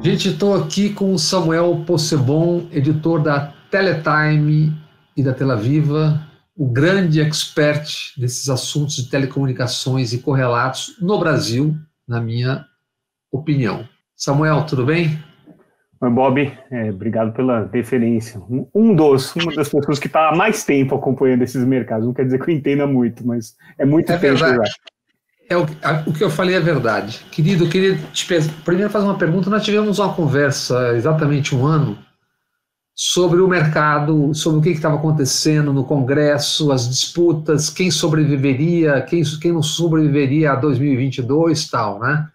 Gente, estou aqui com o Samuel Possebon, editor da Teletime e da Telaviva, o grande expert desses assuntos de telecomunicações e correlatos no Brasil, na minha opinião. Samuel, tudo bem? Oi, Bob, obrigado pela deferência. Uma das pessoas que está há mais tempo acompanhando esses mercados, não quer dizer que eu entenda muito, mas é muito tempo verdade. já. O que eu falei é verdade. Querido, eu queria primeiro fazer uma pergunta. Nós tivemos uma conversa exatamente um ano sobre o mercado, sobre o que estava acontecendo no Congresso, as disputas, quem sobreviveria, quem não sobreviveria a 2022 e tal, né?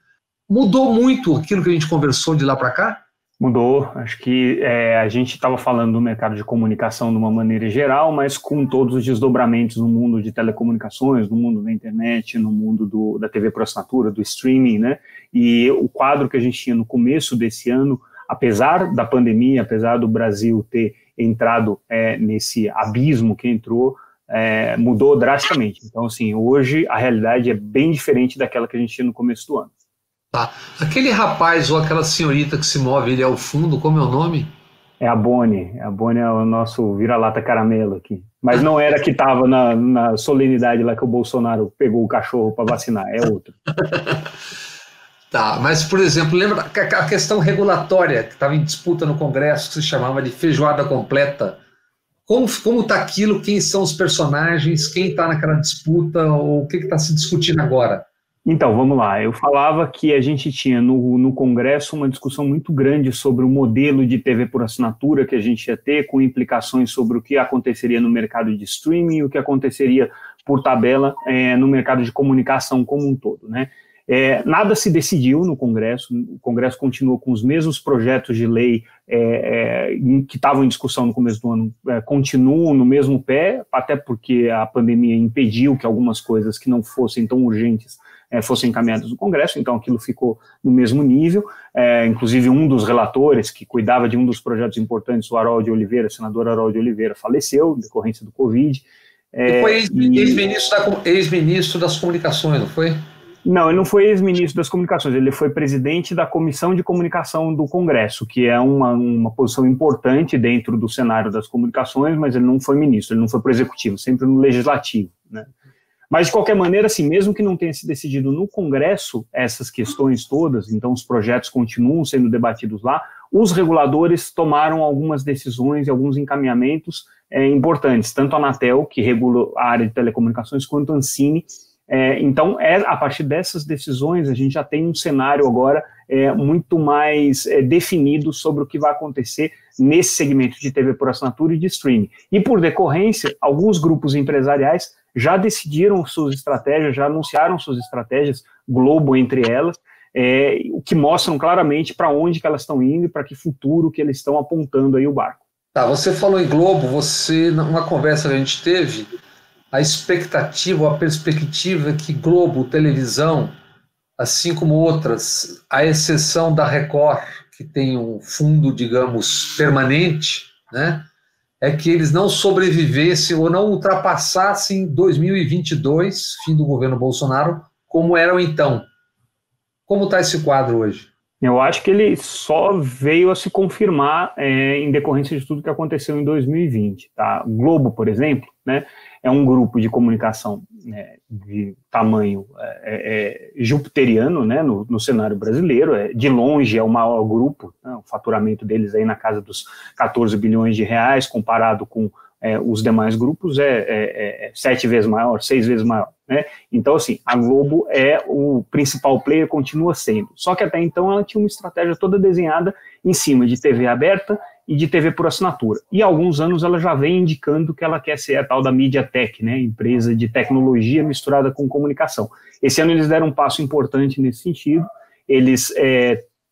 Mudou muito aquilo que a gente conversou de lá para cá? Mudou, acho que a gente estava falando do mercado de comunicação de uma maneira geral, mas com todos os desdobramentos no mundo de telecomunicações, no mundo da internet, no mundo da TV por assinatura, do streaming, né? E o quadro que a gente tinha no começo desse ano, apesar da pandemia, apesar do Brasil ter entrado nesse abismo que entrou, mudou drasticamente. Então, assim, hoje a realidade é bem diferente daquela que a gente tinha no começo do ano. Tá. Aquele rapaz ou aquela senhorita que se move ali ao fundo, como é o nome? É a Boni é o nosso vira-lata caramelo aqui. Mas não era que estava na solenidade lá que o Bolsonaro pegou o cachorro para vacinar, é outro. Tá, mas, por exemplo, lembra a questão regulatória que estava em disputa no Congresso, que se chamava de feijoada completa? Como está aquilo? Quem são os personagens? Quem está naquela disputa? Ou o que está se discutindo agora? Então, vamos lá. Eu falava que a gente tinha no Congresso uma discussão muito grande sobre o modelo de TV por assinatura que a gente ia ter, com implicações sobre o que aconteceria no mercado de streaming e o que aconteceria por tabela no mercado de comunicação como um todo, né? Nada se decidiu no Congresso, o Congresso continuou com os mesmos projetos de lei que estavam em discussão no começo do ano, continuam no mesmo pé, até porque a pandemia impediu que algumas coisas que não fossem tão urgentes fossem encaminhadas no Congresso, então aquilo ficou no mesmo nível, inclusive um dos relatores que cuidava de um dos projetos importantes, o Harold Oliveira, senador Harold Oliveira, faleceu em decorrência do Covid. E foi ex-ministro das comunicações, não foi? Não, ele não foi ex-ministro das comunicações, ele foi presidente da Comissão de Comunicação do Congresso, que é uma posição importante dentro do cenário das comunicações, mas ele não foi ministro, ele não foi para o executivo, sempre no legislativo, né? Mas, de qualquer maneira, assim, mesmo que não tenha se decidido no Congresso essas questões todas, então os projetos continuam sendo debatidos lá, os reguladores tomaram algumas decisões e alguns encaminhamentos importantes, tanto a Anatel, que regula a área de telecomunicações, quanto a Ancine. Então, a partir dessas decisões, a gente já tem um cenário agora muito mais definido sobre o que vai acontecer nesse segmento de TV por assinatura e de streaming. E, por decorrência, alguns grupos empresariais já decidiram suas estratégias, já anunciaram suas estratégias, Globo entre elas, o que mostram claramente para onde que elas estão indo e para que futuro que eles estão apontando aí o barco. Tá, você falou em Globo, numa conversa que a gente teve, a expectativa, a perspectiva é que Globo, televisão, assim como outras, à exceção da Record, que tem um fundo, digamos, permanente, né, é que eles não sobrevivessem ou não ultrapassassem 2022, fim do governo Bolsonaro, como eram então. Como está esse quadro hoje? Eu acho que ele só veio a se confirmar em decorrência de tudo que aconteceu em 2020. Tá? O Globo, por exemplo, né, é um grupo de comunicação de tamanho jupiteriano, né, no cenário brasileiro. De longe é o maior grupo, né, o faturamento deles aí na casa dos 14 bilhões de reais, comparado com os demais grupos, 7 vezes maior, 6 vezes maior, né? Então, assim, a Globo é o principal player, continua sendo. Só que até então ela tinha uma estratégia toda desenhada em cima de TV aberta e de TV por assinatura. E há alguns anos ela já vem indicando que ela quer ser a tal da MediaTek, né? Empresa de tecnologia misturada com comunicação. Esse ano eles deram um passo importante nesse sentido. Eles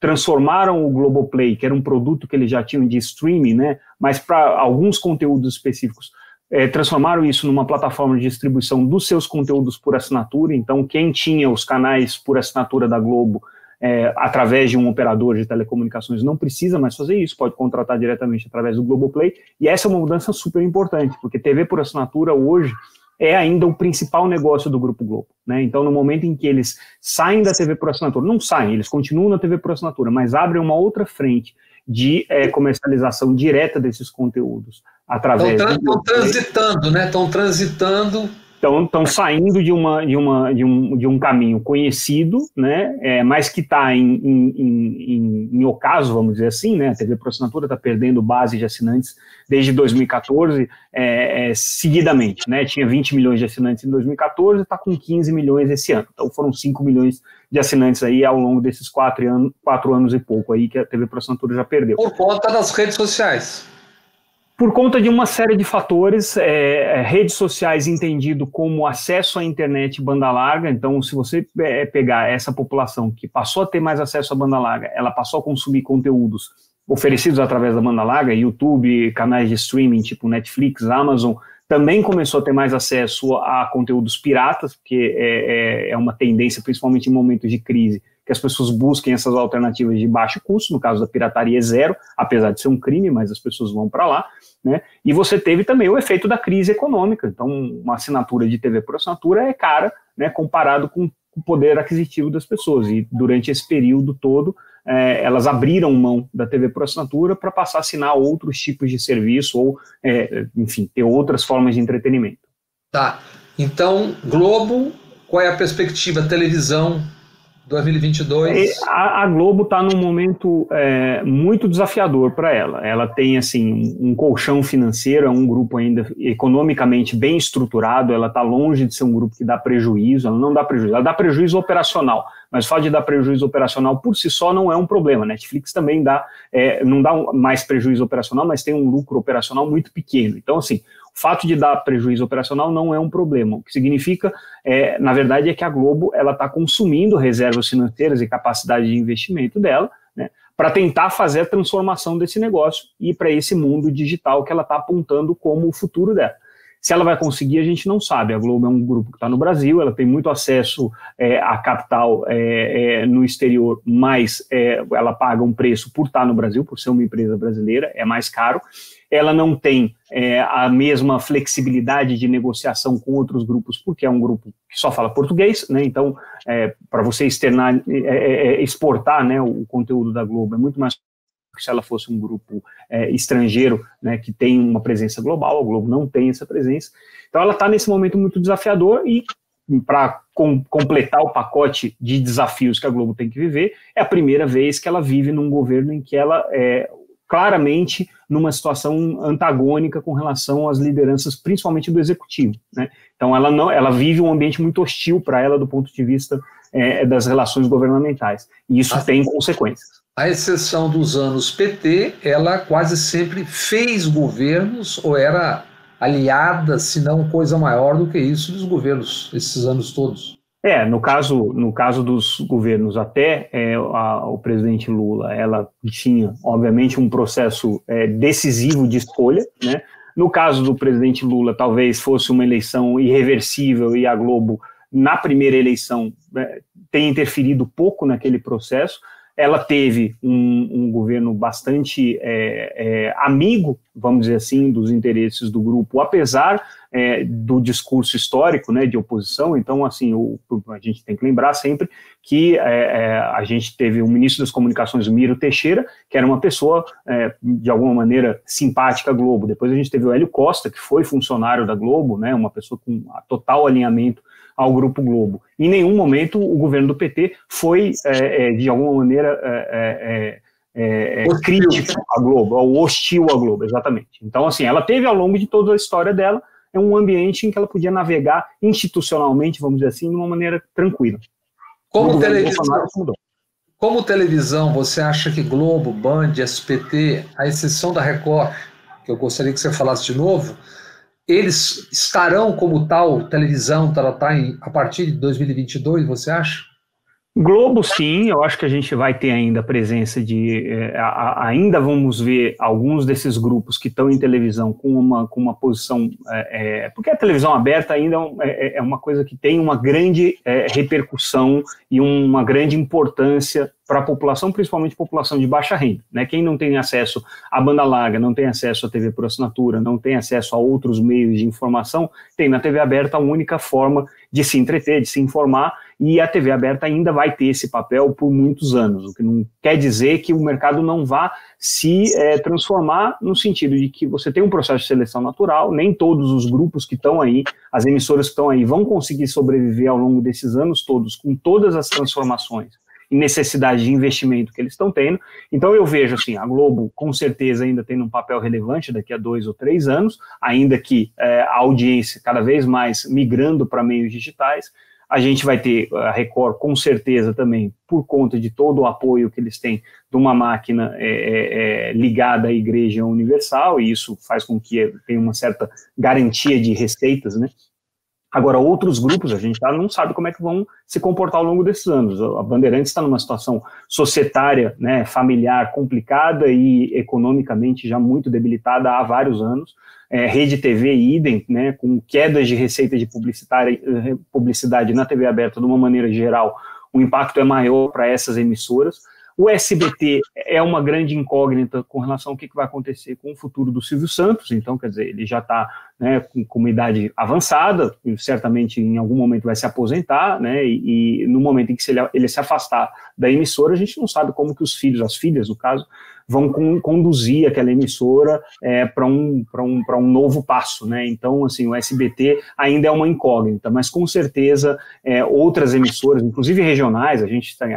transformaram o Globoplay, que era um produto que eles já tinham de streaming, né, mas para alguns conteúdos específicos, transformaram isso numa plataforma de distribuição dos seus conteúdos por assinatura. Então, quem tinha os canais por assinatura da Globo através de um operador de telecomunicações não precisa mais fazer isso, pode contratar diretamente através do Globoplay, e essa é uma mudança super importante, porque TV por assinatura hoje é ainda o principal negócio do Grupo Globo, né? Então, no momento em que eles saem da TV por assinatura, não saem, eles continuam na TV por assinatura, mas abrem uma outra frente de comercialização direta desses conteúdos através... Estão transitando, né? Estão transitando... Estão saindo de um caminho conhecido, né, mas que está em ocaso, vamos dizer assim, né, a TV por assinatura está perdendo base de assinantes desde 2014, seguidamente, né, tinha 20 milhões de assinantes em 2014, está com 15 milhões esse ano, então foram 5 milhões de assinantes aí ao longo desses 4 anos e pouco aí que a TV por assinatura já perdeu. Por conta das redes sociais. Por conta de uma série de fatores, redes sociais entendido como acesso à internet banda larga, então se você pegar essa população que passou a ter mais acesso à banda larga, ela passou a consumir conteúdos oferecidos através da banda larga, YouTube, canais de streaming tipo Netflix, Amazon, também começou a ter mais acesso a conteúdos piratas, porque é uma tendência, principalmente em momentos de crise, que as pessoas busquem essas alternativas de baixo custo, no caso da pirataria é zero, apesar de ser um crime, mas as pessoas vão para lá, né? E você teve também o efeito da crise econômica, então uma assinatura de TV por assinatura é cara, né, comparado com o poder aquisitivo das pessoas, e durante esse período todo, elas abriram mão da TV por assinatura para passar a assinar outros tipos de serviço, ou, enfim, ter outras formas de entretenimento. Tá, então, Globo, qual é a perspectiva? Televisão 2022? A Globo está num momento muito desafiador para ela. Ela tem assim um colchão financeiro, é um grupo ainda economicamente bem estruturado, ela está longe de ser um grupo que dá prejuízo, ela não dá prejuízo, ela dá prejuízo operacional, mas o fato de dar prejuízo operacional por si só não é um problema. Netflix também não dá mais prejuízo operacional, mas tem um lucro operacional muito pequeno. Então, assim, o fato de dar prejuízo operacional não é um problema. O que significa, na verdade, é que a Globo está consumindo reservas financeiras e capacidade de investimento dela, né, para tentar fazer a transformação desse negócio e para esse mundo digital que ela está apontando como o futuro dela. Se ela vai conseguir, a gente não sabe. A Globo é um grupo que está no Brasil, ela tem muito acesso a capital no exterior, mas ela paga um preço por estar no Brasil, por ser uma empresa brasileira, é mais caro. Ela não tem a mesma flexibilidade de negociação com outros grupos, porque é um grupo que só fala português, né? Então, para você exportar, né, o conteúdo da Globo é muito mais que se ela fosse um grupo estrangeiro, né, que tem uma presença global. A Globo não tem essa presença. Então, ela está nesse momento muito desafiador e, para completar o pacote de desafios que a Globo tem que viver, é a primeira vez que ela vive num governo em que ela claramente numa situação antagônica com relação às lideranças, principalmente do executivo, né? Então, ela vive um ambiente muito hostil para ela do ponto de vista das relações governamentais. E isso tem consequências. À exceção dos anos PT, ela quase sempre fez governos ou era aliada, se não coisa maior do que isso, dos governos, esses anos todos. No caso dos governos até o presidente Lula, ela tinha, obviamente, um processo decisivo de escolha, né? No caso do presidente Lula, talvez fosse uma eleição irreversível e a Globo, na primeira eleição, tenha interferido pouco naquele processo. Ela teve um governo bastante amigo, vamos dizer assim, dos interesses do grupo, apesar do discurso histórico, né, de oposição. Então, assim, a gente tem que lembrar sempre que a gente teve o ministro das Comunicações, Miro Teixeira, que era uma pessoa, de alguma maneira, simpática à Globo. Depois a gente teve o Hélio Costa, que foi funcionário da Globo, né, uma pessoa com total alinhamento ao Grupo Globo. Em nenhum momento o governo do PT foi, de alguma maneira, crítico à Globo, ou hostil à Globo, exatamente. Então, assim, ela teve ao longo de toda a história dela um ambiente em que ela podia navegar institucionalmente, vamos dizer assim, de uma maneira tranquila. Como televisão, você acha que Globo, Band, SBT, à exceção da Record, que eu gostaria que você falasse de novo, eles estarão como tal televisão a partir de 2022, você acha? Globo, sim, eu acho que a gente vai ter ainda a presença ainda vamos ver alguns desses grupos que estão em televisão com uma posição, porque a televisão aberta ainda é uma coisa que tem uma grande repercussão e uma grande importância para a população, principalmente população de baixa renda, né? Quem não tem acesso à banda larga, não tem acesso à TV por assinatura, não tem acesso a outros meios de informação, tem na TV aberta a única forma de se entreter, de se informar, e a TV aberta ainda vai ter esse papel por muitos anos, o que não quer dizer que o mercado não vá se transformar no sentido de que você tem um processo de seleção natural, nem todos os grupos que estão aí, as emissoras que estão aí, vão conseguir sobreviver ao longo desses anos todos, com todas as transformações e necessidade de investimento que eles estão tendo. Então eu vejo assim, a Globo com certeza ainda tendo um papel relevante daqui a 2 ou 3 anos, ainda que a audiência cada vez mais migrando para meios digitais. A gente vai ter a Record com certeza também, por conta de todo o apoio que eles têm de uma máquina ligada à Igreja Universal, e isso faz com que tenha uma certa garantia de receitas, né? Agora, outros grupos, a gente não sabe como é que vão se comportar ao longo desses anos. A Bandeirantes está numa situação societária, né, familiar complicada e economicamente já muito debilitada há vários anos. Rede TV, idem, né, com quedas de receita de publicidade na TV aberta de uma maneira geral, o impacto é maior para essas emissoras. O SBT é uma grande incógnita com relação ao que vai acontecer com o futuro do Silvio Santos, então, quer dizer, ele já está, né, com uma idade avançada, certamente em algum momento vai se aposentar, né, e no momento em que ele se afastar da emissora, a gente não sabe como que os filhos, as filhas, no caso, vão conduzir aquela emissora para um novo passo, né? Então, assim, o SBT ainda é uma incógnita, mas com certeza outras emissoras, inclusive regionais, a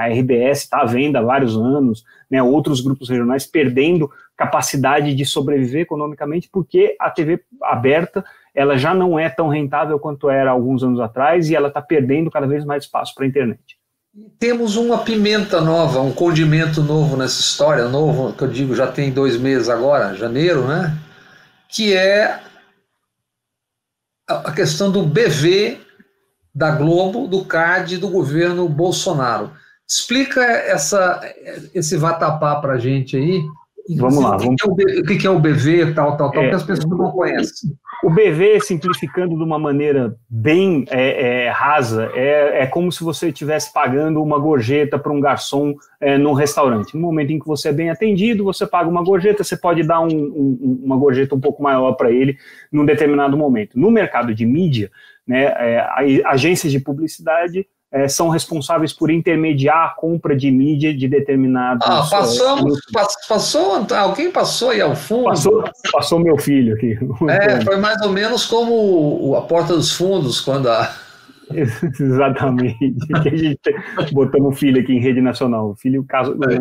RBS está à venda há vários anos, né? Outros grupos regionais perdendo capacidade de sobreviver economicamente, porque a TV aberta ela já não é tão rentável quanto era há alguns anos atrás e ela está perdendo cada vez mais espaço para a internet. Temos uma pimenta nova, um condimento novo nessa história, novo, que eu digo, já tem 2 meses agora, janeiro, né? Que é a questão do BV da Globo, do CAD, do governo Bolsonaro. Explica esse vatapá para a gente aí. Vamos lá. O que é o BV, tal, que as pessoas não conhecem. O BV, simplificando de uma maneira bem rasa, é como se você estivesse pagando uma gorjeta para um garçom num restaurante. No momento em que você é bem atendido, você paga uma gorjeta, você pode dar uma gorjeta um pouco maior para ele num determinado momento. No mercado de mídia, né, agências de publicidade são responsáveis por intermediar a compra de mídia de determinados... Alguém passou aí ao fundo? Passou meu filho aqui. Foi mais ou menos como a Porta dos Fundos, quando Exatamente. Que a gente botando o filho aqui em rede nacional, o filho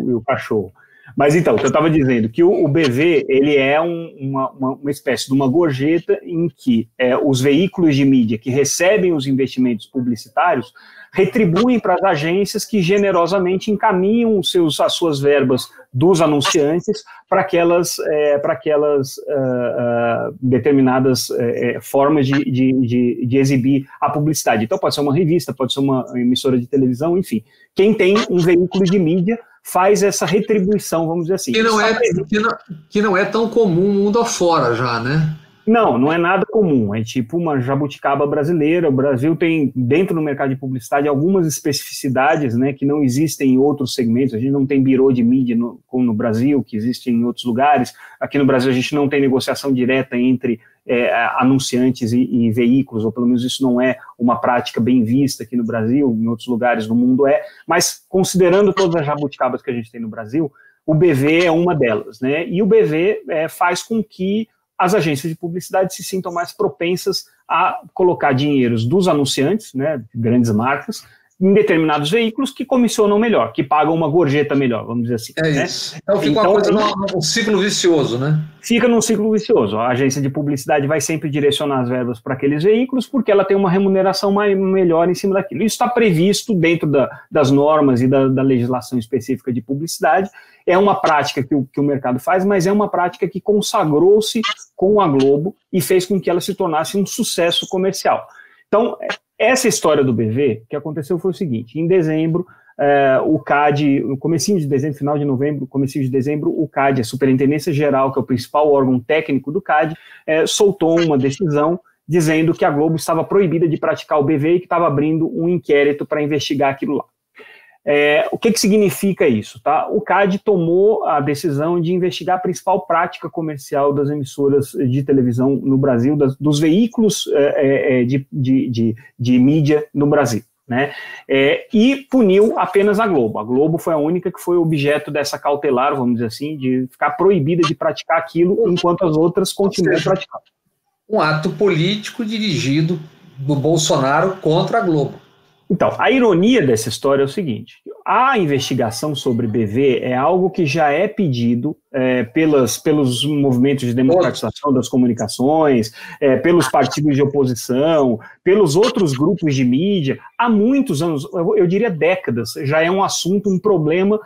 e o cachorro. Mas então, eu estava dizendo que o BV ele é uma espécie de uma gorjeta em que os veículos de mídia que recebem os investimentos publicitários retribuem para as agências que generosamente encaminham as suas verbas dos anunciantes para aquelas determinadas formas de exibir a publicidade. Então pode ser uma revista, pode ser uma emissora de televisão, enfim. Quem tem um veículo de mídia faz essa retribuição, vamos dizer assim. Que não é tão comum mundo afora já, né? Não é nada comum, é tipo uma jabuticaba brasileira. O Brasil tem, dentro do mercado de publicidade, algumas especificidades, né, que não existem em outros segmentos. A gente não tem birô de mídia como no Brasil, que existe em outros lugares. Aqui no Brasil a gente não tem negociação direta entre anunciantes e veículos, ou pelo menos isso não é uma prática bem vista aqui no Brasil, em outros lugares do mundo mas considerando todas as jabuticabas que a gente tem no Brasil, o BV é uma delas, né, e o BV faz com que as agências de publicidade se sintam mais propensas a colocar dinheiros dos anunciantes, né, grandes marcas, em determinados veículos que comissionam melhor, que pagam uma gorjeta melhor, vamos dizer assim. Isso. Então fica uma coisa num ciclo vicioso, né? Fica num ciclo vicioso. A agência de publicidade vai sempre direcionar as verbas para aqueles veículos porque ela tem uma remuneração melhor em cima daquilo. Isso está previsto dentro das normas e da legislação específica de publicidade. É uma prática que o mercado faz, mas é uma prática que consagrou-se com a Globo e fez com que ela se tornasse um sucesso comercial. Então, essa história do BV, o que aconteceu foi o seguinte: em dezembro, o CAD, no comecinho de dezembro, final de novembro, comecinho de dezembro, o CAD, a Superintendência Geral, que é o principal órgão técnico do CAD, soltou uma decisão dizendo que a Globo estava proibida de praticar o BV e que estava abrindo um inquérito para investigar aquilo lá. O que significa isso? Tá? O CAD tomou a decisão de investigar a principal prática comercial das emissoras de televisão no Brasil, dos veículos de mídia no Brasil, né? E puniu apenas a Globo. A Globo foi a única que foi objeto dessa cautelar, vamos dizer assim, de ficar proibida de praticar aquilo, enquanto as outras continuam praticando. Um ato político dirigido do Bolsonaro contra a Globo. Então, a ironia dessa história é o seguinte: a investigação sobre BV é algo que já é pedido pelos movimentos de democratização das comunicações, pelos partidos de oposição, pelos outros grupos de mídia, há muitos anos, eu diria décadas, já é um assunto, um problema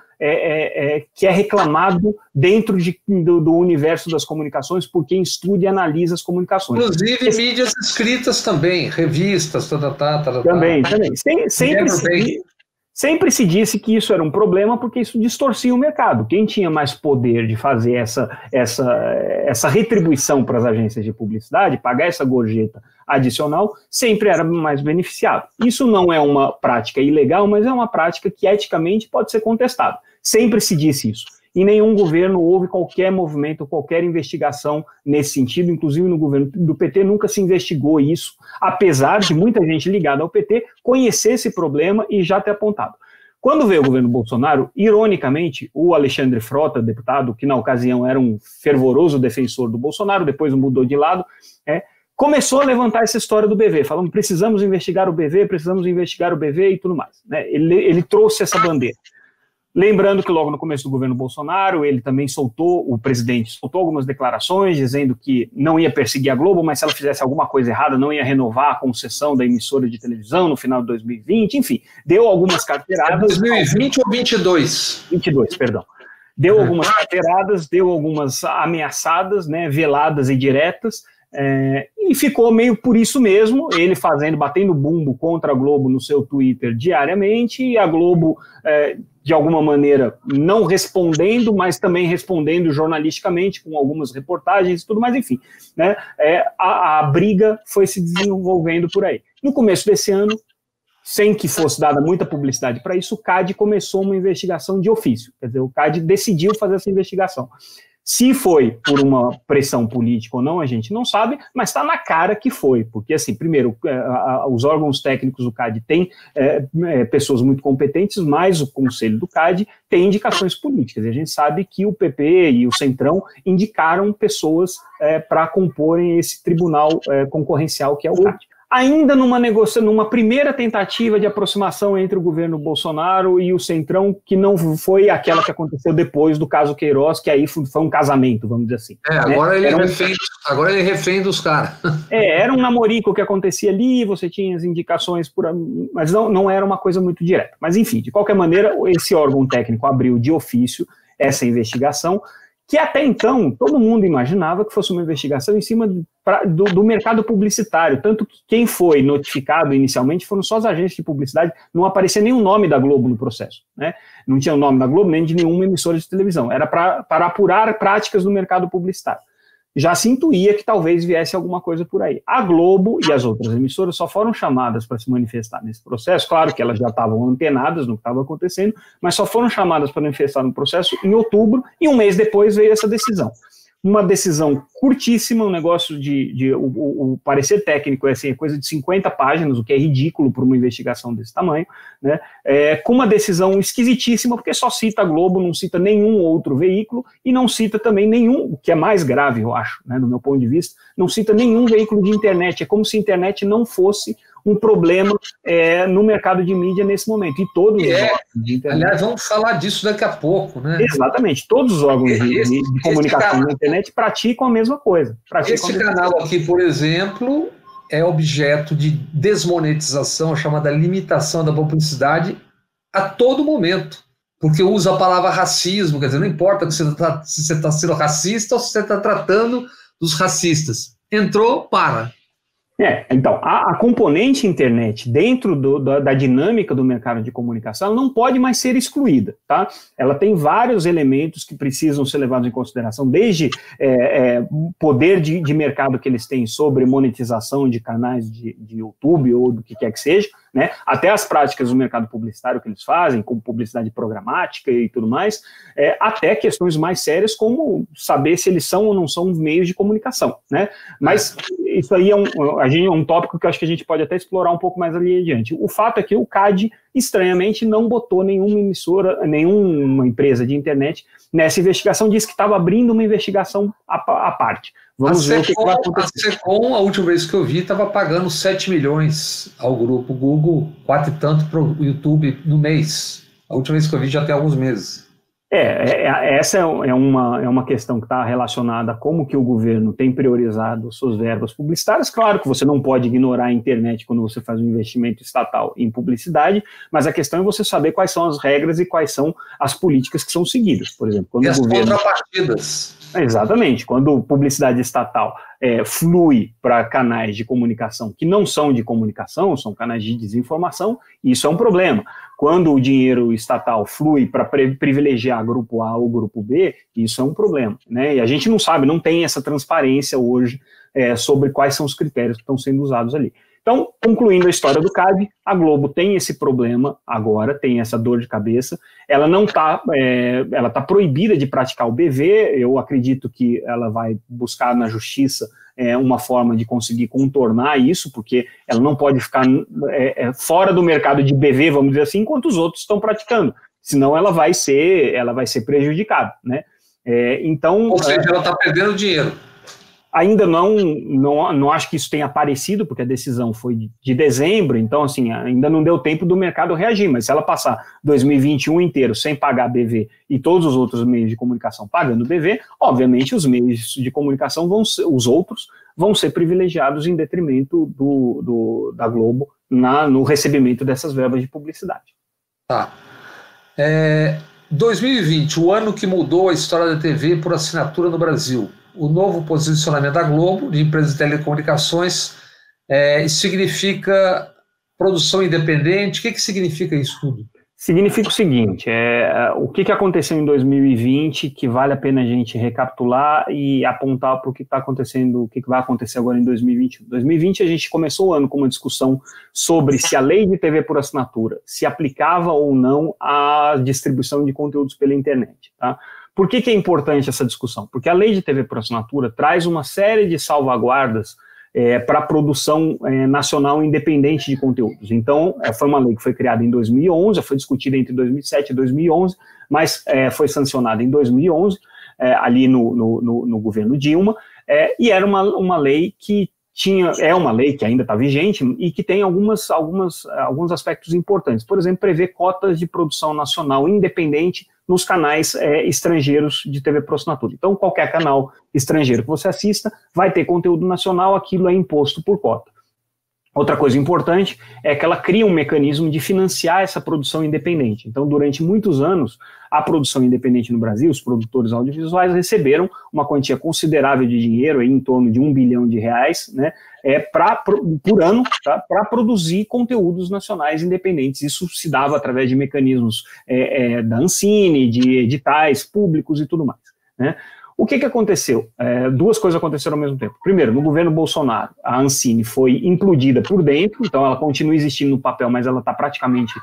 que é reclamado dentro do universo das comunicações por quem estuda e analisa as comunicações. Inclusive mídias escritas também, revistas, Também. Sempre se disse que isso era um problema porque isso distorcia o mercado. Quem tinha mais poder de fazer essa retribuição para as agências de publicidade, pagar essa gorjeta adicional, sempre era mais beneficiado. Isso não é uma prática ilegal, mas é uma prática que eticamente pode ser contestada. Sempre se disse isso. Em nenhum governo houve qualquer movimento, qualquer investigação nesse sentido, inclusive no governo do PT nunca se investigou isso, apesar de muita gente ligada ao PT conhecer esse problema e já ter apontado. Quando veio o governo Bolsonaro, ironicamente, o Alexandre Frota, deputado, que na ocasião era um fervoroso defensor do Bolsonaro, depois mudou de lado, começou a levantar essa história do BV, falando precisamos investigar o BV e tudo mais. Né? Ele trouxe essa bandeira. Lembrando que logo no começo do governo Bolsonaro, ele também o presidente soltou algumas declarações dizendo que não ia perseguir a Globo, mas se ela fizesse alguma coisa errada, não ia renovar a concessão da emissora de televisão no final de 2020, enfim, deu algumas carteiradas. 2020 ou 22? 22, perdão. Deu algumas carteiradas, deu algumas ameaçadas, né, veladas e diretas, e ficou meio por isso mesmo, ele batendo bumbo contra a Globo no seu Twitter diariamente, e a Globo, de alguma maneira, não respondendo, mas também respondendo jornalisticamente, com algumas reportagens e tudo mais, enfim. Né, a briga foi se desenvolvendo por aí. No começo desse ano, sem que fosse dada muita publicidade para isso, o CAD começou uma investigação de ofício, quer dizer, o CAD decidiu fazer essa investigação. Se foi por uma pressão política ou não, a gente não sabe, mas está na cara que foi, porque, assim, primeiro, os órgãos técnicos do CAD têm pessoas muito competentes, mas o conselho do CAD tem indicações políticas, e a gente sabe que o PP e o Centrão indicaram pessoas para comporem esse tribunal concorrencial que é o CAD. Ainda numa primeira tentativa de aproximação entre o governo Bolsonaro e o Centrão, que não foi aquela que aconteceu depois do caso Queiroz, que aí foi um casamento, vamos dizer assim. Agora ele é refém dos caras. Era um namorico que acontecia ali, você tinha as indicações, mas não era uma coisa muito direta. Mas enfim, de qualquer maneira, esse órgão técnico abriu de ofício essa investigação, que até então todo mundo imaginava que fosse uma investigação em cima do mercado publicitário, tanto que quem foi notificado inicialmente foram só as agências de publicidade, não aparecia nenhum nome da Globo no processo, né? Não tinha o nome da Globo nem de nenhuma emissora de televisão, era para apurar práticas do mercado publicitário. Já se intuía que talvez viesse alguma coisa por aí. A Globo e as outras emissoras só foram chamadas para se manifestar nesse processo, claro que elas já estavam antenadas no que estava acontecendo, mas só foram chamadas para manifestar no processo em outubro, e um mês depois veio essa decisão. Uma decisão curtíssima, um negócio o parecer técnico é coisa de 50 páginas, o que é ridículo para uma investigação desse tamanho, né? Com uma decisão esquisitíssima, porque só cita a Globo, não cita nenhum outro veículo, e não cita também o que é mais grave, eu acho, né, do meu ponto de vista, não cita nenhum veículo de internet, é como se a internet não fosse um problema no mercado de mídia nesse momento, e todos os órgãos de internet. Aliás, vamos falar disso daqui a pouco, né? Exatamente, todos os órgãos de comunicação na internet praticam a mesma coisa. Esse canal aqui, por exemplo, é objeto de desmonetização, a chamada limitação da publicidade, a todo momento, porque usa a palavra racismo, quer dizer, não importa se você está sendo racista ou se você está tratando dos racistas. Entrou, para. Então, a componente internet dentro da dinâmica do mercado de comunicação não pode mais ser excluída, tá? Ela tem vários elementos que precisam ser levados em consideração, desde poder de mercado que eles têm sobre monetização de canais de YouTube ou do que quer que seja, né? Até as práticas do mercado publicitário que eles fazem, como publicidade programática e tudo mais, até questões mais sérias, como saber se eles são ou não são meios de comunicação, né? Mas isso aí é um tópico que eu acho que a gente pode até explorar um pouco mais ali adiante. O fato é que o CAD, estranhamente, não botou nenhuma emissora, nenhuma empresa de internet nessa investigação, disse que estava abrindo uma investigação à parte. Vamos ver o que vai acontecer. A Secom, a última vez que eu vi, estava pagando 7 milhões ao grupo Google, 4 e tanto para o YouTube no mês. A última vez que eu vi já tem alguns meses. Essa é uma questão que está relacionada a como que o governo tem priorizado suas verbas publicitárias. Claro que você não pode ignorar a internet quando você faz um investimento estatal em publicidade, mas a questão é você saber quais são as regras e quais são as políticas que são seguidas. Por exemplo, quando e o as governo... contrapartidas. Exatamente. Quando publicidade estatal flui para canais de comunicação que não são de comunicação, são canais de desinformação, isso é um problema. Quando o dinheiro estatal flui para privilegiar grupo A ou grupo B, isso é um problema, né? E a gente não sabe, não tem essa transparência hoje sobre quais são os critérios que estão sendo usados ali. Então, concluindo a história do CAD, a Globo tem esse problema agora, tem essa dor de cabeça, ela não está, ela está proibida de praticar o BV, eu acredito que ela vai buscar na justiça uma forma de conseguir contornar isso, porque ela não pode ficar fora do mercado de BV, vamos dizer assim, enquanto os outros estão praticando, senão ela vai ser prejudicada, né? Então, ou seja, ela está perdendo dinheiro. Ainda não acho que isso tenha aparecido, porque a decisão foi de dezembro, então, assim, ainda não deu tempo do mercado reagir, mas se ela passar 2021 inteiro sem pagar BV e todos os outros meios de comunicação pagando BV, obviamente os meios de comunicação os outros vão ser privilegiados em detrimento da Globo no recebimento dessas verbas de publicidade. Tá. 2020, o ano que mudou a história da TV por assinatura no Brasil. O novo posicionamento da Globo, de empresas de telecomunicações, isso significa produção independente? O que significa isso tudo? Significa o seguinte, o que aconteceu em 2020 que vale a pena a gente recapitular e apontar para o que está acontecendo, o que vai acontecer agora em 2021. Em 2020 a gente começou o ano com uma discussão sobre se a lei de TV por assinatura se aplicava ou não à distribuição de conteúdos pela internet, tá? Por que é importante essa discussão? Porque a lei de TV por assinatura traz uma série de salvaguardas para a produção nacional independente de conteúdos. Então, foi uma lei que foi criada em 2011, foi discutida entre 2007 e 2011, mas foi sancionada em 2011, ali no governo Dilma, e era uma lei que uma lei que ainda está vigente e que tem alguns aspectos importantes. Por exemplo, prevê cotas de produção nacional independente nos canais estrangeiros de TV por assinatura. Então, qualquer canal estrangeiro que você assista vai ter conteúdo nacional, aquilo é imposto por cota. Outra coisa importante é que ela cria um mecanismo de financiar essa produção independente. Então, durante muitos anos, a produção independente no Brasil, os produtores audiovisuais receberam uma quantia considerável de dinheiro, em torno de R$1 bilhão, né, por ano, tá, para produzir conteúdos nacionais independentes. Isso se dava através de mecanismos da Ancine, de editais públicos e tudo mais, né? O que aconteceu? Duas coisas aconteceram ao mesmo tempo. Primeiro, no governo Bolsonaro, a Ancine foi implodida por dentro, então ela continua existindo no papel, mas ela está praticamente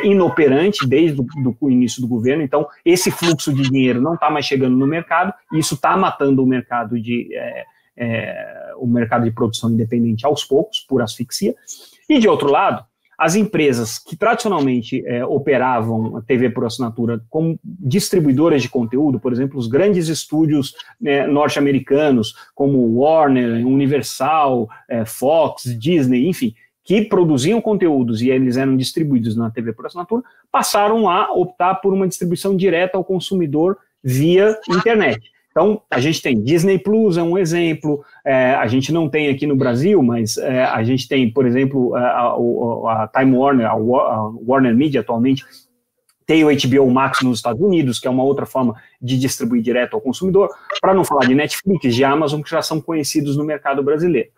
inoperante desde o início do governo, então esse fluxo de dinheiro não está mais chegando no mercado, e isso está matando o mercado de produção independente aos poucos, por asfixia. E de outro lado, as empresas que tradicionalmente operavam a TV por assinatura como distribuidoras de conteúdo, por exemplo, os grandes estúdios norte-americanos, como Warner, Universal, Fox, Disney, enfim, que produziam conteúdos e eles eram distribuídos na TV por assinatura, passaram a optar por uma distribuição direta ao consumidor via internet. Então, a gente tem Disney Plus, é um exemplo, a gente não tem aqui no Brasil, mas a gente tem, por exemplo, a Time Warner, a Warner Media atualmente, tem o HBO Max nos Estados Unidos, que é uma outra forma de distribuir direto ao consumidor, para não falar de Netflix, de Amazon, que já são conhecidos no mercado brasileiro.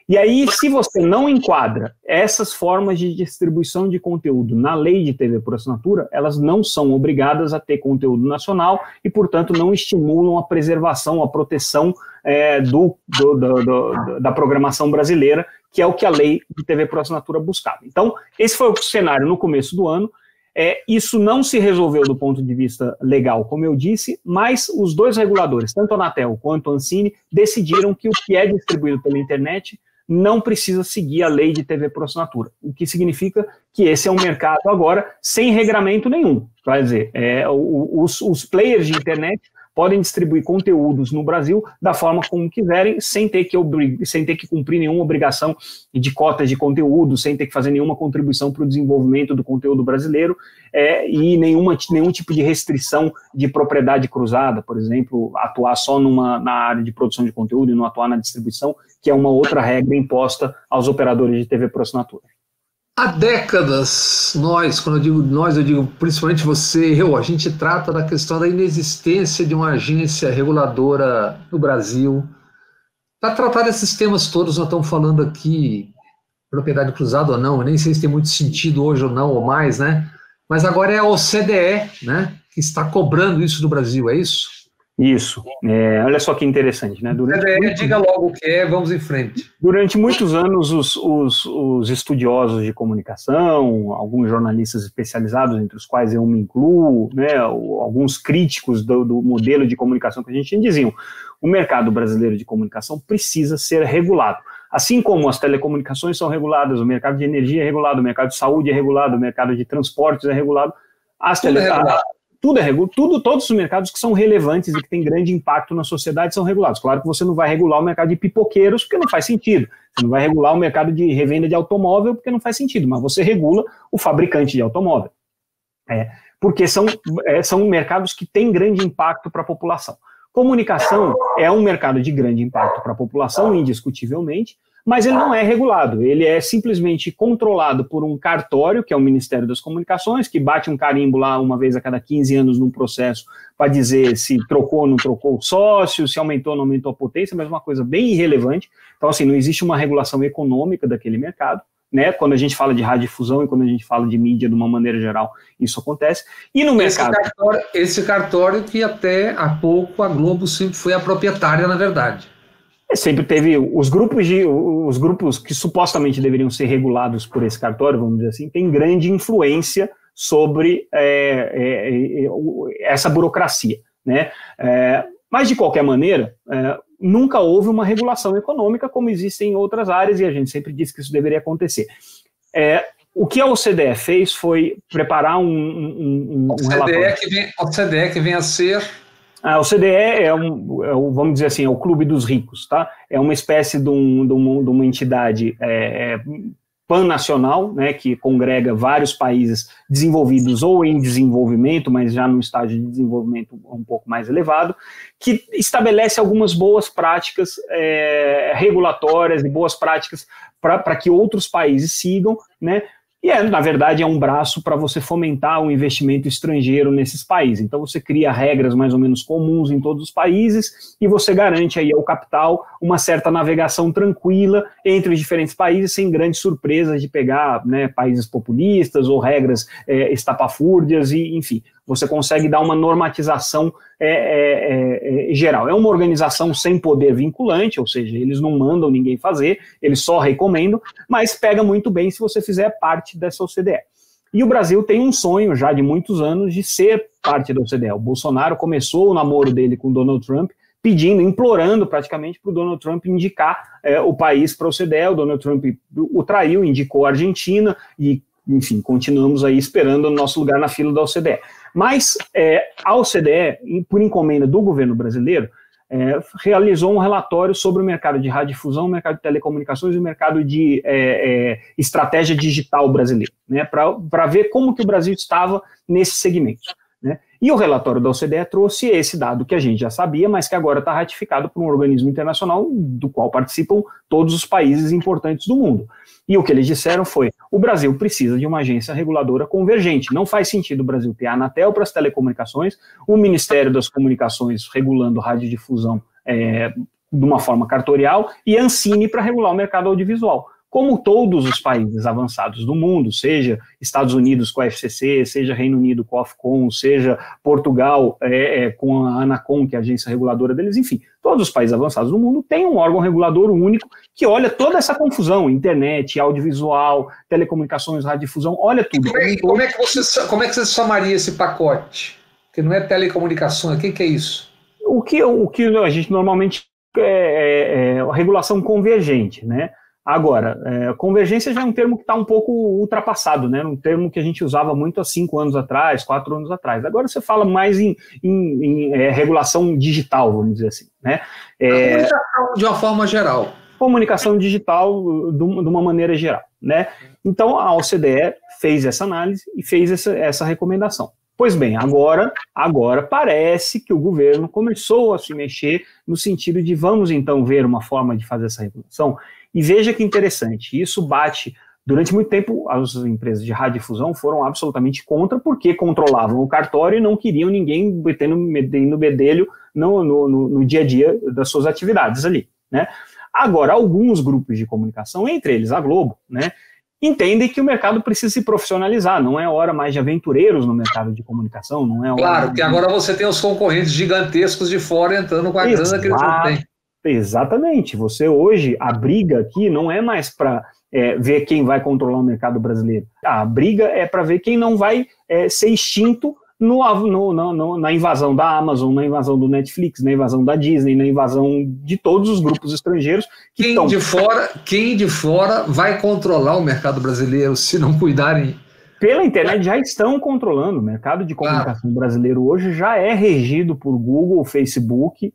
E aí, se você não enquadra essas formas de distribuição de conteúdo na lei de TV por assinatura, elas não são obrigadas a ter conteúdo nacional e, portanto, não estimulam a preservação, a proteção da programação brasileira, que é o que a lei de TV por assinatura buscava. Então, esse foi o cenário no começo do ano. Isso não se resolveu do ponto de vista legal, como eu disse, mas os dois reguladores, tanto a Anatel quanto a Ancine, decidiram que o que é distribuído pela internet não precisa seguir a lei de TV por assinatura, o que significa que esse é um mercado agora sem regramento nenhum. Quer dizer, os players de internet podem distribuir conteúdos no Brasil da forma como quiserem, sem ter que cumprir nenhuma obrigação de cotas de conteúdo, sem ter que fazer nenhuma contribuição para o desenvolvimento do conteúdo brasileiro, e nenhum tipo de restrição de propriedade cruzada, por exemplo, atuar só na área de produção de conteúdo e não atuar na distribuição, que é uma outra regra imposta aos operadores de TV por assinatura. Há décadas, quando eu digo nós, eu digo principalmente você e eu, a gente trata da questão da inexistência de uma agência reguladora no Brasil. Para tratar desses temas todos, nós estamos falando aqui, propriedade cruzada ou não, eu nem sei se tem muito sentido hoje ou não, ou mais, né? Mas agora é a OCDE, né, que está cobrando isso do Brasil, é isso? Isso. Olha só que interessante, né? Diga logo o que é, vamos em frente. Durante muitos anos, os estudiosos de comunicação, alguns jornalistas especializados, entre os quais eu me incluo, né, alguns críticos do modelo de comunicação que a gente tinha, diziam: o mercado brasileiro de comunicação precisa ser regulado. Assim como as telecomunicações são reguladas, o mercado de energia é regulado, o mercado de saúde é regulado, o mercado de transportes é regulado, todos os mercados que são relevantes e que têm grande impacto na sociedade são regulados. Claro que você não vai regular o mercado de pipoqueiros, porque não faz sentido. Você não vai regular o mercado de revenda de automóvel, porque não faz sentido. Mas você regula o fabricante de automóvel. Porque são mercados que têm grande impacto para a população. Comunicação é um mercado de grande impacto para a população, indiscutivelmente, mas ele não é regulado, ele é simplesmente controlado por um cartório, que é o Ministério das Comunicações, que bate um carimbo lá uma vez a cada 15 anos num processo para dizer se trocou ou não trocou o sócio, se aumentou ou não aumentou a potência, mas uma coisa bem irrelevante. Então, assim, não existe uma regulação econômica daquele mercado, né? Quando a gente fala de radiodifusão e quando a gente fala de mídia de uma maneira geral, isso acontece. E no mercado... Esse cartório que até há pouco a Globo sempre foi a proprietária, na verdade. Sempre teve os grupos que supostamente deveriam ser regulados por esse cartório, vamos dizer assim, têm grande influência sobre essa burocracia, né? Mas, de qualquer maneira, nunca houve uma regulação econômica como existe em outras áreas, e a gente sempre disse que isso deveria acontecer. O que a OCDE fez foi preparar um relatório. A OCDE que vem a ser... A OCDE vamos dizer assim, é o clube dos ricos, tá? É uma espécie de uma entidade pan-nacional, né, que congrega vários países desenvolvidos ou em desenvolvimento, mas já num estágio de desenvolvimento um pouco mais elevado, que estabelece algumas boas práticas regulatórias e boas práticas para que outros países sigam, né? E, na verdade, é um braço para você fomentar o investimento estrangeiro nesses países. Então, você cria regras mais ou menos comuns em todos os países e você garante aí ao capital uma certa navegação tranquila entre os diferentes países, sem grandes surpresas de pegar, né, países populistas ou regras estapafúrdias, e, enfim, você consegue dar uma normatização geral. É uma organização sem poder vinculante, ou seja, eles não mandam ninguém fazer, eles só recomendam, mas pega muito bem se você fizer parte dessa OCDE. E o Brasil tem um sonho já de muitos anos de ser parte da OCDE. O Bolsonaro começou o namoro dele com o Donald Trump, implorando praticamente para o Donald Trump indicar o país para a OCDE. O Donald Trump o traiu, indicou a Argentina e, enfim, continuamos aí esperando o nosso lugar na fila da OCDE. Mas a OCDE, por encomenda do governo brasileiro, realizou um relatório sobre o mercado de radiodifusão, o mercado de telecomunicações e o mercado de estratégia digital brasileiro, né, para ver como que o Brasil estava nesses segmentos, né? E o relatório da OCDE trouxe esse dado que a gente já sabia, mas que agora está ratificado por um organismo internacional do qual participam todos os países importantes do mundo. E o que eles disseram foi: o Brasil precisa de uma agência reguladora convergente. Não faz sentido o Brasil ter a Anatel para as telecomunicações, o Ministério das Comunicações regulando radiodifusão de uma forma cartorial e a Ancine para regular o mercado audiovisual. Como todos os países avançados do mundo, seja Estados Unidos com a FCC, seja Reino Unido com a Ofcom, seja Portugal com a Anacom, que é a agência reguladora deles, enfim, Todos os países avançados do mundo têm um órgão regulador único que olha toda essa confusão, internet, audiovisual, telecomunicações, radiodifusão, olha tudo. Como é que você chamaria esse pacote? Que não é telecomunicações, o que é isso? O que a gente normalmente é a regulação convergente, né? Agora, convergência já é um termo que está um pouco ultrapassado, né? Um termo que a gente usava muito há 5 anos atrás, 4 anos atrás. Agora você fala mais em regulação digital, vamos dizer assim, né? Comunicação de uma forma geral. Comunicação digital de uma maneira geral, né? Então, a OCDE fez essa análise e fez essa recomendação. Pois bem, agora parece que o governo começou a se mexer no sentido de vamos então ver uma forma de fazer essa regulação. E veja que interessante, isso bate, durante muito tempo as empresas de radiodifusão foram absolutamente contra porque controlavam o cartório e não queriam ninguém metendo bedelho no dia a dia das suas atividades ali, né? Agora, alguns grupos de comunicação, entre eles a Globo, né, entendem que o mercado precisa se profissionalizar, não é hora mais de aventureiros no mercado de comunicação, não é hora... Claro, porque agora você tem os concorrentes gigantescos de fora entrando com a grana que eles não têm. Exatamente, você hoje, a briga aqui não é mais para ver quem vai controlar o mercado brasileiro, a briga é para ver quem não vai ser extinto na invasão da Amazon, na invasão do Netflix, na invasão da Disney, na invasão de todos os grupos estrangeiros. Quem de fora vai controlar o mercado brasileiro se não cuidarem? Pela internet já estão controlando. O mercado de comunicação brasileiro hoje já é regido por Google, Facebook,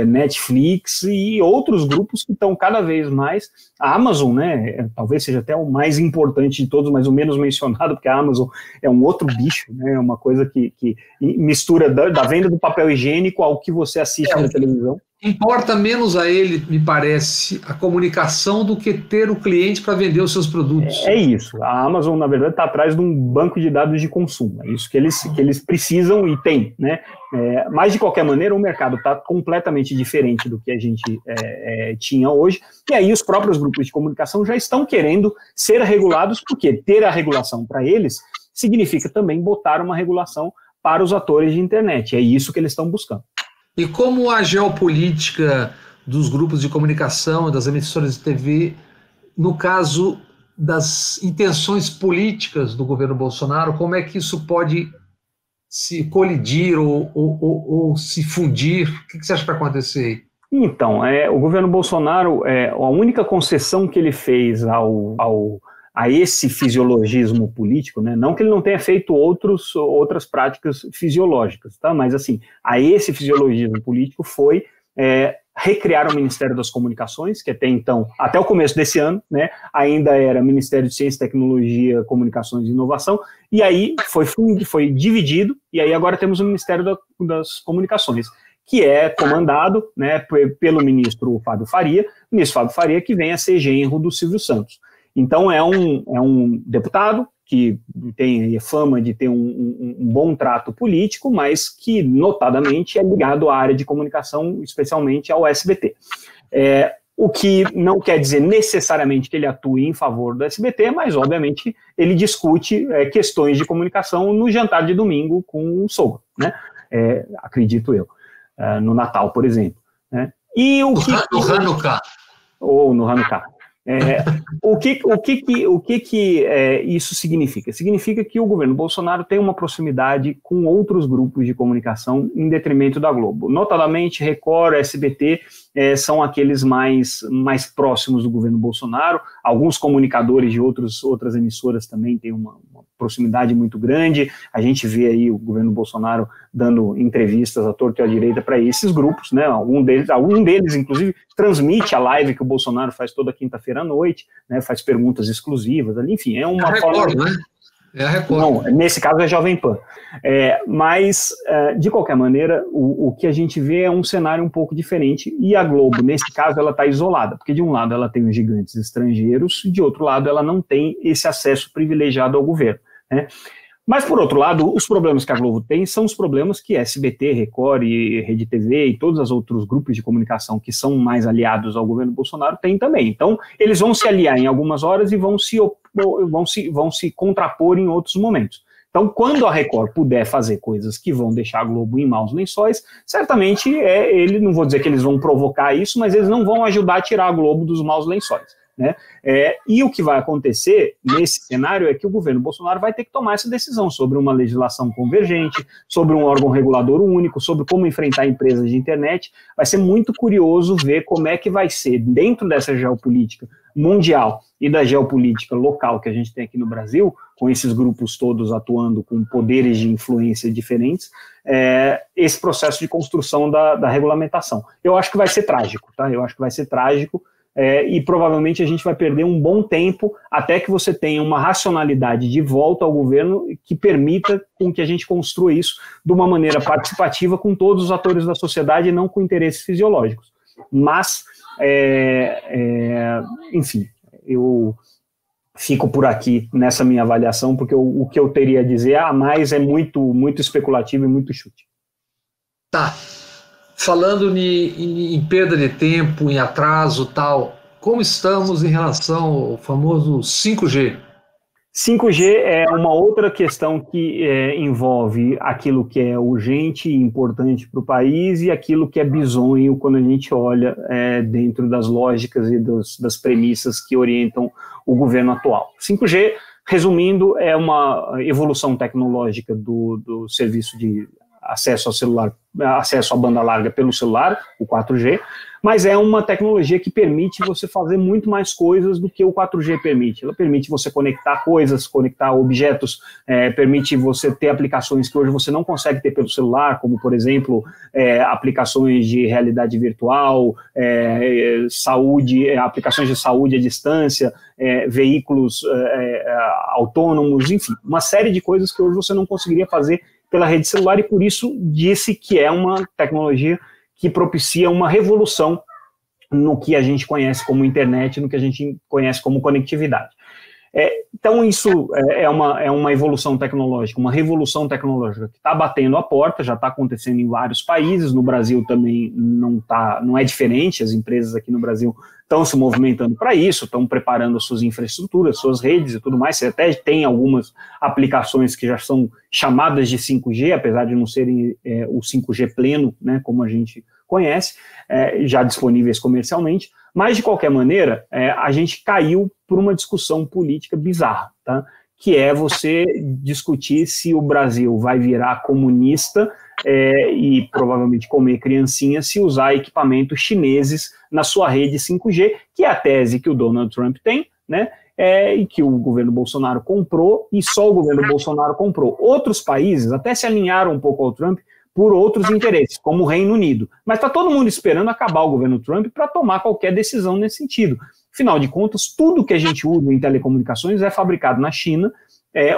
Netflix e outros grupos que estão cada vez mais. A Amazon, né, talvez seja até o mais importante de todos, mas o menos mencionado, porque a Amazon é um outro bicho, né, é uma coisa que mistura da venda do papel higiênico ao que você assiste na televisão. Importa menos a ele, me parece, a comunicação do que ter o cliente para vender os seus produtos. É isso. A Amazon, na verdade, está atrás de um banco de dados de consumo. É isso que eles precisam e têm, né? Mas, de qualquer maneira, o mercado está completamente diferente do que a gente tinha hoje. E aí os próprios grupos de comunicação já estão querendo ser regulados, porque ter a regulação para eles significa também botar uma regulação para os atores de internet. É isso que eles estão buscando. E como a geopolítica dos grupos de comunicação, das emissoras de TV, no caso das intenções políticas do governo Bolsonaro, como é que isso pode se colidir ou se fundir? O que você acha que vai acontecer aí? Então, o governo Bolsonaro, a única concessão que ele fez a esse fisiologismo político, né? Não que ele não tenha feito outras práticas fisiológicas, tá? Mas assim, a esse fisiologismo político foi recriar o Ministério das Comunicações, que até então, até o começo desse ano, né, ainda era Ministério de Ciência, Tecnologia, Comunicações e Inovação, e aí foi dividido, e aí agora temos o Ministério das Comunicações, que é comandado, né, pelo ministro Fábio Faria, que vem a ser genro do Silvio Santos. Então é um deputado que tem fama de ter um bom trato político, mas que notadamente é ligado à área de comunicação, especialmente ao SBT. O que não quer dizer necessariamente que ele atue em favor do SBT, mas obviamente ele discute questões de comunicação no jantar de domingo com o sogro, né? Acredito eu, no Natal, por exemplo. Né? E no Hanukkah. Ou no Hanukkah. O que isso significa? Significa que o governo Bolsonaro tem uma proximidade com outros grupos de comunicação em detrimento da Globo. Notadamente, Record, SBT são aqueles mais próximos do governo Bolsonaro. Alguns comunicadores de outras emissoras também têm uma proximidade muito grande. A gente vê aí o governo Bolsonaro dando entrevistas à torta e à direita para esses grupos, né? Algum deles, inclusive, transmite a live que o Bolsonaro faz toda quinta-feira à noite, né? Faz perguntas exclusivas ali, enfim, é uma forma... Record, né? É a Record. Não, nesse caso é Jovem Pan. Mas, de qualquer maneira, o que a gente vê é um cenário um pouco diferente, e a Globo, nesse caso, ela está isolada, porque de um lado ela tem os gigantes estrangeiros, e de outro lado ela não tem esse acesso privilegiado ao governo, né? Mas, por outro lado, os problemas que a Globo tem são os problemas que SBT, Record e Rede TV e todos os outros grupos de comunicação que são mais aliados ao governo Bolsonaro têm também. Então, eles vão se aliar em algumas horas e vão se contrapor em outros momentos. Então, quando a Record puder fazer coisas que vão deixar a Globo em maus lençóis, certamente ele, não vou dizer que eles vão provocar isso, mas eles não vão ajudar a tirar a Globo dos maus lençóis, né? E o que vai acontecer nesse cenário é que o governo Bolsonaro vai ter que tomar essa decisão sobre uma legislação convergente, sobre um órgão regulador único, sobre como enfrentar empresas de internet. Vai ser muito curioso ver como é que vai ser, dentro dessa geopolítica mundial e da geopolítica local que a gente tem aqui no Brasil, com esses grupos todos atuando com poderes de influência diferentes, esse processo de construção da regulamentação. Eu acho que vai ser trágico, tá? Eu acho que vai ser trágico, e provavelmente a gente vai perder um bom tempo até que você tenha uma racionalidade de volta ao governo que permita com que a gente construa isso de uma maneira participativa com todos os atores da sociedade e não com interesses fisiológicos. Mas, enfim, eu fico por aqui nessa minha avaliação, porque o que eu teria a dizer a mais é muito, muito especulativo e muito chute. Tá. Falando em perda de tempo, em atraso tal, como estamos em relação ao famoso 5G? 5G é uma outra questão que envolve aquilo que é urgente e importante para o país e aquilo que é bizonho quando a gente olha dentro das lógicas e das premissas que orientam o governo atual. 5G, resumindo, é uma evolução tecnológica do serviço de acesso ao celular, acesso à banda larga pelo celular, o 4G, mas é uma tecnologia que permite você fazer muito mais coisas do que o 4G permite. Ela permite você conectar coisas, conectar objetos, permite você ter aplicações que hoje você não consegue ter pelo celular, como, por exemplo, aplicações de realidade virtual, saúde, aplicações de saúde à distância, veículos autônomos, enfim, uma série de coisas que hoje você não conseguiria fazer pela rede celular, e por isso disse que é uma tecnologia que propicia uma revolução no que a gente conhece como internet, no que a gente conhece como conectividade. Então isso é uma evolução tecnológica, uma revolução tecnológica que está batendo a porta, já está acontecendo em vários países, no Brasil também não é diferente, as empresas aqui no Brasil estão se movimentando para isso, estão preparando as suas infraestruturas, suas redes e tudo mais. Você até tem algumas aplicações que já são chamadas de 5G, apesar de não serem o 5G pleno, né, como a gente conhece, já disponíveis comercialmente, mas de qualquer maneira, a gente caiu por uma discussão política bizarra, tá? Que é você discutir se o Brasil vai virar comunista e provavelmente comer criancinha se usar equipamentos chineses na sua rede 5G, que é a tese que o Donald Trump tem, né? E que o governo Bolsonaro comprou, e só o governo Bolsonaro comprou. Outros países até se alinharam um pouco ao Trump por outros interesses, como o Reino Unido. Mas está todo mundo esperando acabar o governo Trump para tomar qualquer decisão nesse sentido. Afinal de contas, tudo que a gente usa em telecomunicações é fabricado na China.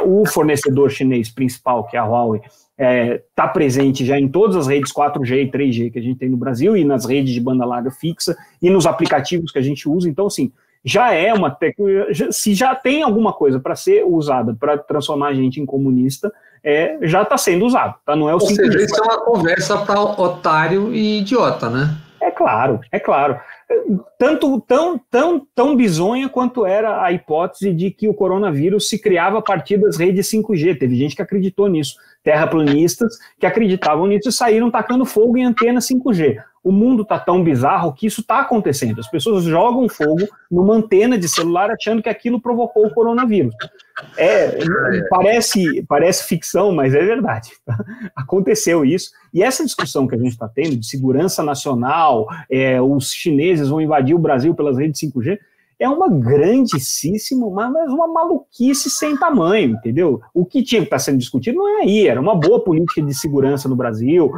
O fornecedor chinês principal, que é a Huawei, está presente já em todas as redes 4G e 3G que a gente tem no Brasil, e nas redes de banda larga fixa, e nos aplicativos que a gente usa. Então, assim, já é uma tecnologia, se já tem alguma coisa para ser usada para transformar a gente em comunista, já está sendo usado, tá? Não é o Ou seja, isso é uma conversa para otário e idiota, né? É claro. Tão bizonha quanto era a hipótese de que o coronavírus se criava a partir das redes 5G. Teve gente que acreditou nisso, terraplanistas que acreditavam nisso e saíram tacando fogo em antena 5G. O mundo está tão bizarro que isso está acontecendo. As pessoas jogam fogo numa antena de celular achando que aquilo provocou o coronavírus. Parece ficção, mas é verdade. Aconteceu isso. E essa discussão que a gente está tendo de segurança nacional, os chineses vão invadir o Brasil pelas redes 5G, é uma grandíssima, mas uma maluquice sem tamanho, entendeu? O que tinha que estar sendo discutido não é aí, era uma boa política de segurança no Brasil,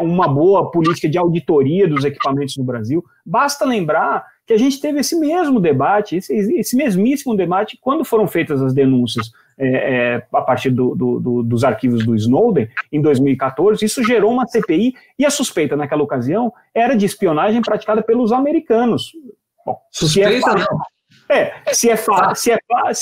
uma boa política de auditoria dos equipamentos no Brasil. Basta lembrar que a gente teve esse mesmo debate, esse mesmíssimo debate, quando foram feitas as denúncias a partir dos arquivos do Snowden, em 2014, isso gerou uma CPI, e a suspeita naquela ocasião era de espionagem praticada pelos americanos. Bom, suspeita não. Se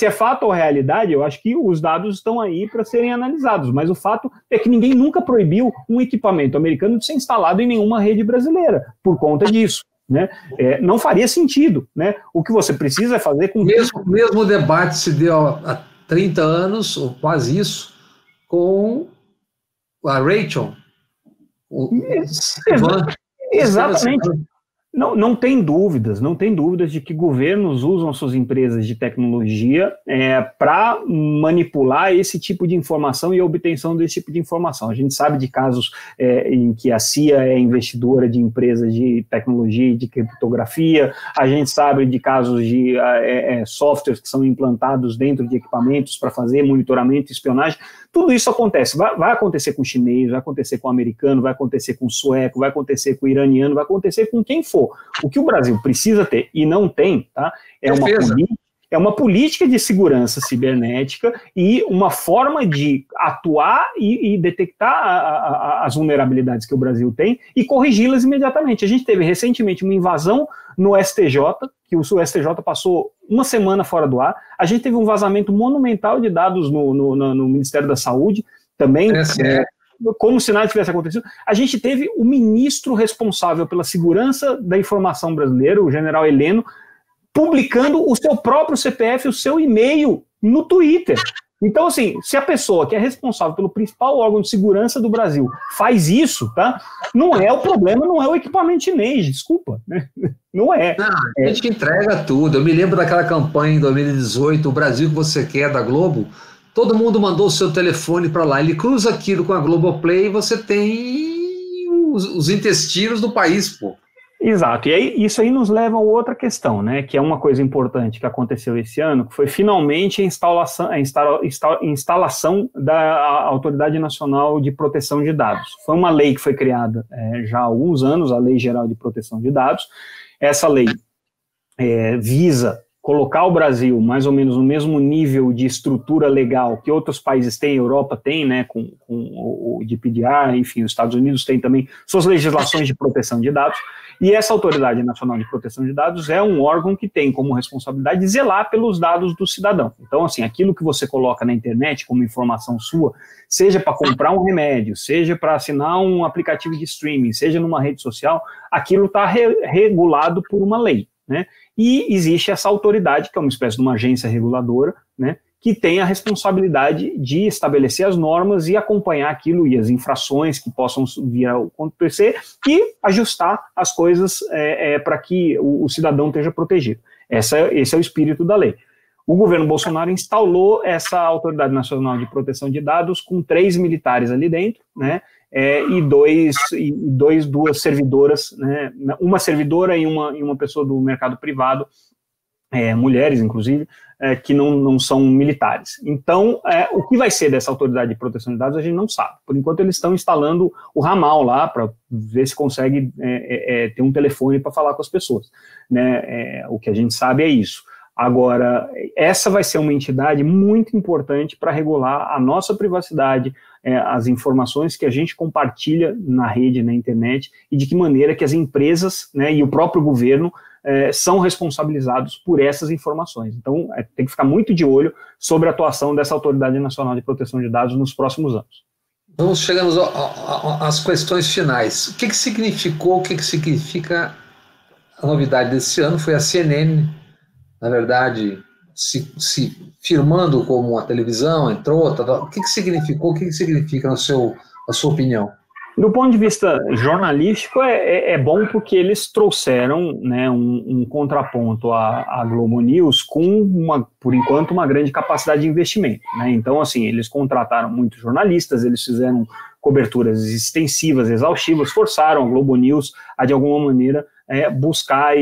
é fato ou realidade, eu acho que os dados estão aí para serem analisados, mas o fato é que ninguém nunca proibiu um equipamento americano de ser instalado em nenhuma rede brasileira, por conta disso. Né? Não faria sentido. Né? O que você precisa é fazer com mesmo debate se deu há 30 anos, ou quase isso, com a Rachel. Exatamente. Não tem dúvidas de que governos usam suas empresas de tecnologia para manipular esse tipo de informação e a obtenção desse tipo de informação. A gente sabe de casos em que a CIA é investidora de empresas de tecnologia e de criptografia, a gente sabe de casos de softwares que são implantados dentro de equipamentos para fazer monitoramento e espionagem. Tudo isso acontece, vai acontecer com o chinês, vai acontecer com o americano, vai acontecer com o sueco, vai acontecer com o iraniano, vai acontecer com quem for. O que o Brasil precisa ter, e não tem, tá, é uma política de segurança cibernética e uma forma de atuar e detectar as vulnerabilidades que o Brasil tem e corrigi-las imediatamente. A gente teve recentemente uma invasão no STJ, que o STJ passou uma semana fora do ar. A gente teve um vazamento monumental de dados no Ministério da Saúde, também, como se nada tivesse acontecido. A gente teve o ministro responsável pela segurança da informação brasileira, o general Heleno, publicando o seu próprio CPF, o seu e-mail no Twitter. Então, assim, se a pessoa que é responsável pelo principal órgão de segurança do Brasil faz isso, tá? Não é o problema, não é o equipamento chinês, desculpa, né? Não é. Não, a gente entrega tudo. Eu me lembro daquela campanha em 2018, o Brasil que você quer, da Globo, todo mundo mandou o seu telefone para lá, ele cruza aquilo com a Globoplay e você tem os intestinos do país, pô. Exato, e aí, isso aí nos leva a outra questão, né, que é uma coisa importante que aconteceu esse ano, que foi finalmente a instalação da Autoridade Nacional de Proteção de Dados. Foi uma lei que foi criada já há alguns anos, a Lei Geral de Proteção de Dados. Essa lei visa colocar o Brasil mais ou menos no mesmo nível de estrutura legal que outros países têm, a Europa tem, né, com o GDPR, enfim, os Estados Unidos têm também suas legislações de proteção de dados, e essa Autoridade Nacional de Proteção de Dados é um órgão que tem como responsabilidade zelar pelos dados do cidadão. Então, assim, aquilo que você coloca na internet como informação sua, seja para comprar um remédio, seja para assinar um aplicativo de streaming, seja numa rede social, aquilo está regulado por uma lei, né? E existe essa autoridade, que é uma espécie de uma agência reguladora, né, que tem a responsabilidade de estabelecer as normas e acompanhar aquilo e as infrações que possam vir a acontecer e ajustar as coisas para que o cidadão esteja protegido. Esse é o espírito da lei. O governo Bolsonaro instalou essa Autoridade Nacional de Proteção de Dados com 3 militares ali dentro, né, e duas servidoras, né, uma servidora e uma pessoa do mercado privado, mulheres, inclusive, que não são militares. Então, o que vai ser dessa Autoridade de Proteção de Dados, a gente não sabe. Por enquanto, eles estão instalando o ramal lá, para ver se consegue ter um telefone para falar com as pessoas, né? O que a gente sabe é isso. Agora, essa vai ser uma entidade muito importante para regular a nossa privacidade, as informações que a gente compartilha na rede, na internet, e de que maneira que as empresas, né, e o próprio governo são responsabilizados por essas informações. Então, tem que ficar muito de olho sobre a atuação dessa Autoridade Nacional de Proteção de Dados nos próximos anos. Vamos chegando às questões finais. O que significou, o que significa a novidade desse ano? Foi a CNN, na verdade, se firmando como uma televisão, entrou, o que significou, o que significa na sua opinião? Do ponto de vista jornalístico, é bom porque eles trouxeram, né, um contraponto à Globo News com, por enquanto, uma grande capacidade de investimento, né? Então, assim, eles contrataram muitos jornalistas, eles fizeram coberturas extensivas, exaustivas, forçaram a Globo News a, de alguma maneira, buscar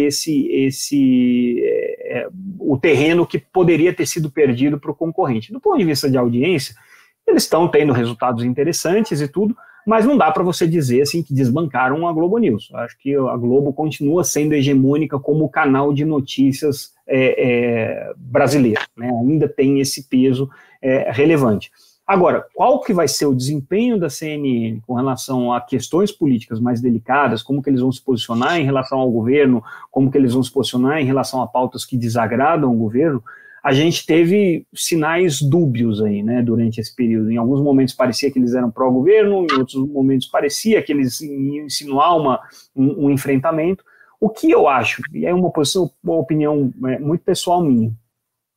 o terreno que poderia ter sido perdido para o concorrente. Do ponto de vista de audiência, eles estão tendo resultados interessantes e tudo, mas não dá para você dizer assim que desbancaram a Globo News. Eu acho que a Globo continua sendo hegemônica como canal de notícias brasileiro, né? Ainda tem esse peso relevante. Agora, qual que vai ser o desempenho da CNN com relação a questões políticas mais delicadas, como que eles vão se posicionar em relação ao governo, como que eles vão se posicionar em relação a pautas que desagradam o governo, a gente teve sinais dúbios aí, né, durante esse período. Em alguns momentos parecia que eles eram pró-governo, em outros momentos parecia que eles iam insinuar um enfrentamento. O que eu acho, e é uma opinião muito pessoal minha,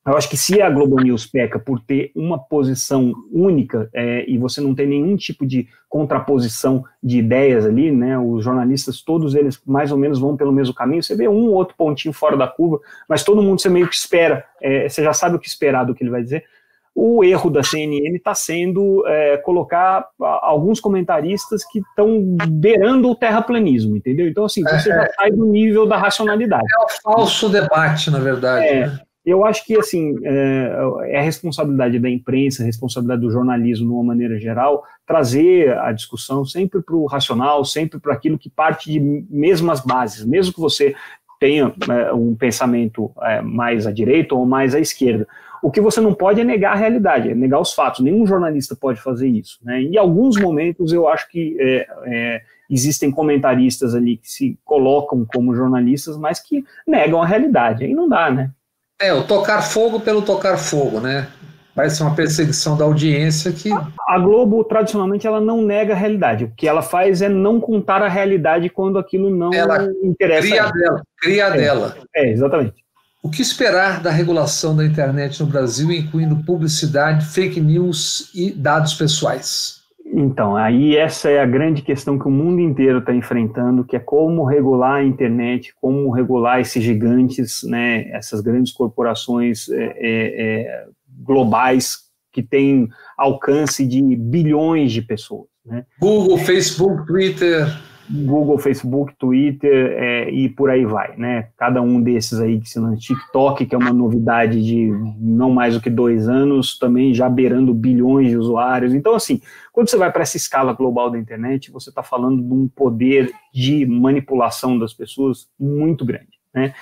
Eu acho que se a Globo News peca por ter uma posição única e você não tem nenhum tipo de contraposição de ideias ali, né, os jornalistas, todos eles mais ou menos vão pelo mesmo caminho, você vê um ou outro pontinho fora da curva, mas todo mundo você meio que espera, você já sabe o que esperar do que ele vai dizer. O erro da CNN está sendo colocar alguns comentaristas que estão beirando o terraplanismo, entendeu? Então, assim, você já sai do nível da racionalidade. É um falso debate, na verdade, né? Eu acho que, assim, é a responsabilidade da imprensa, a responsabilidade do jornalismo, de uma maneira geral, trazer a discussão sempre para o racional, sempre para aquilo que parte de mesmas bases, mesmo que você tenha um pensamento mais à direita ou mais à esquerda. O que você não pode é negar a realidade, é negar os fatos. Nenhum jornalista pode fazer isso, né? Em alguns momentos, eu acho que existem comentaristas ali que se colocam como jornalistas, mas que negam a realidade. Aí não dá, né? O tocar fogo pelo tocar fogo, né? Vai ser uma perseguição da audiência que... A Globo, tradicionalmente, ela não nega a realidade. O que ela faz é não contar a realidade quando aquilo não interessa. Cria dela. Exatamente. O que esperar da regulação da internet no Brasil, incluindo publicidade, fake news e dados pessoais? Então, aí essa é a grande questão que o mundo inteiro está enfrentando, que é como regular a internet, como regular esses gigantes, né, essas grandes corporações globais que têm alcance de bilhões de pessoas, né? Google, Facebook, Twitter e por aí vai, né? Cada um desses aí que se lança, TikTok, que é uma novidade de não mais do que 2 anos, também já beirando bilhões de usuários. Então, assim, quando você vai para essa escala global da internet, você está falando de um poder de manipulação das pessoas muito grande, né?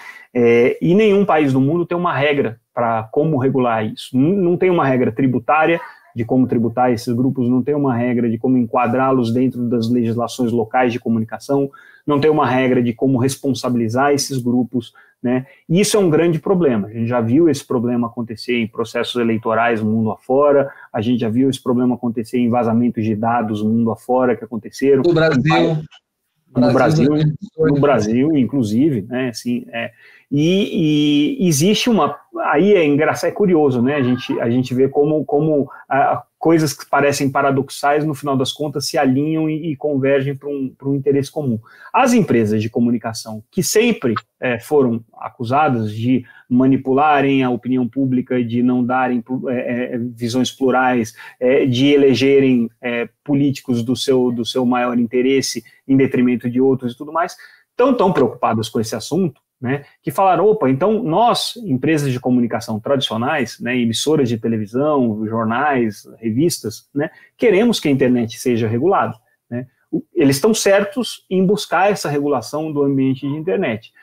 E nenhum país do mundo tem uma regra para como regular isso. Não tem uma regra tributária de como tributar esses grupos, não tem uma regra de como enquadrá-los dentro das legislações locais de comunicação, não tem uma regra de como responsabilizar esses grupos, né? E isso é um grande problema. A gente já viu esse problema acontecer em processos eleitorais no mundo afora, a gente já viu esse problema acontecer em vazamentos de dados no mundo afora que aconteceram. No Brasil, inclusive, né? Assim, e existe aí é engraçado, é curioso, né? A gente vê como coisas que parecem paradoxais, no final das contas, se alinham e convergem para um interesse comum. As empresas de comunicação, que sempre foram acusadas de manipularem a opinião pública, de não darem visões plurais, de elegerem políticos do seu maior interesse em detrimento de outros e tudo mais, tão preocupadas com esse assunto, né, que falaram, opa, então nós, empresas de comunicação tradicionais, né, emissoras de televisão, jornais, revistas, né, queremos que a internet seja regulada, né. Eles estão certos em buscar essa regulação do ambiente de internet.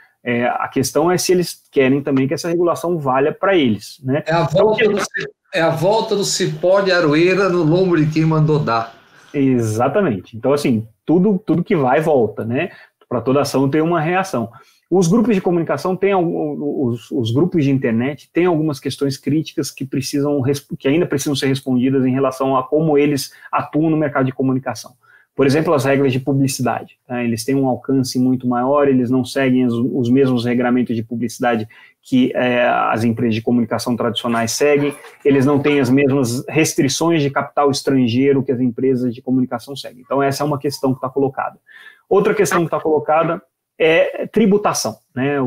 A questão é se eles querem também que essa regulação valha para eles, né. É a volta do cipó de aroeira no lombo de quem mandou dar. Exatamente. Então, assim, tudo que vai volta, né. Para toda ação tem uma reação. Os grupos de comunicação os grupos de internet têm algumas questões críticas que ainda precisam ser respondidas em relação a como eles atuam no mercado de comunicação. Por exemplo, as regras de publicidade, tá? Eles têm um alcance muito maior, eles não seguem os mesmos regramentos de publicidade que as empresas de comunicação tradicionais seguem, eles não têm as mesmas restrições de capital estrangeiro que as empresas de comunicação seguem. Então, essa é uma questão que está colocada. Outra questão que está colocada é tributação, né?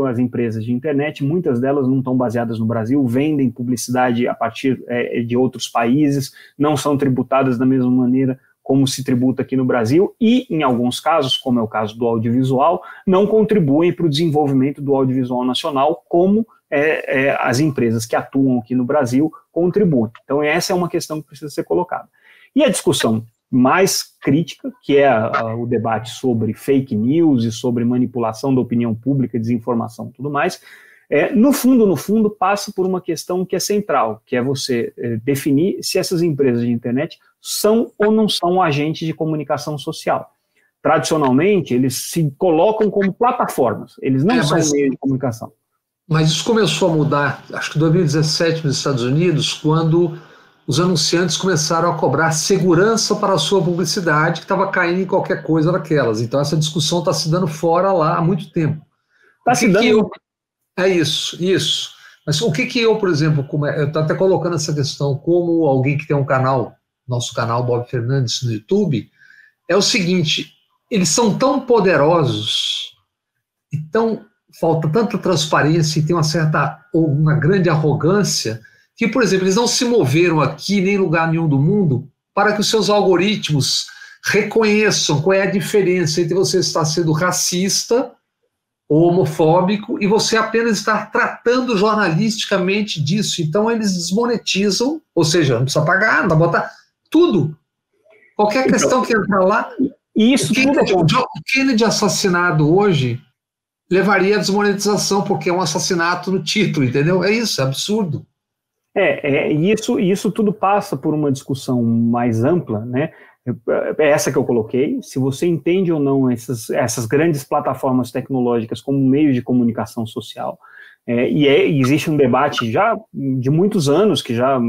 As empresas de internet, muitas delas não estão baseadas no Brasil, vendem publicidade a partir de outros países, não são tributadas da mesma maneira como se tributa aqui no Brasil e, em alguns casos, como é o caso do audiovisual, não contribuem para o desenvolvimento do audiovisual nacional como as empresas que atuam aqui no Brasil contribuem. Então, essa é uma questão que precisa ser colocada. E a discussão mais crítica, que é o debate sobre fake news e sobre manipulação da opinião pública, desinformação e tudo mais, no fundo, passa por uma questão que é central, que é você definir se essas empresas de internet são ou não são agentes de comunicação social. Tradicionalmente, eles se colocam como plataformas, eles não são meio de comunicação. Mas isso começou a mudar, acho que em 2017, nos Estados Unidos, quando os anunciantes começaram a cobrar segurança para a sua publicidade, que estava caindo em qualquer coisa daquelas. Então, essa discussão está se dando fora lá há muito tempo. Está se dando... É isso. Mas o que que eu, por exemplo, eu estou até colocando essa questão como alguém que tem um canal, nosso canal Bob Fernandes no YouTube, é o seguinte, eles são tão poderosos e falta tanta transparência e tem uma grande arrogância que, por exemplo, eles não se moveram aqui nem em lugar nenhum do mundo para que os seus algoritmos reconheçam qual é a diferença entre você estar sendo racista ou homofóbico e você apenas estar tratando jornalisticamente disso. Então eles desmonetizam, ou seja, não precisa pagar, não precisa botar tudo. Qualquer questão que entrar lá, isso o Kennedy assassinado hoje levaria a desmonetização, porque é um assassinato no título, entendeu? É isso, é absurdo. Isso tudo passa por uma discussão mais ampla, né? É essa que eu coloquei, se você entende ou não essas grandes plataformas tecnológicas como meio de comunicação social, existe um debate já de muitos anos, que já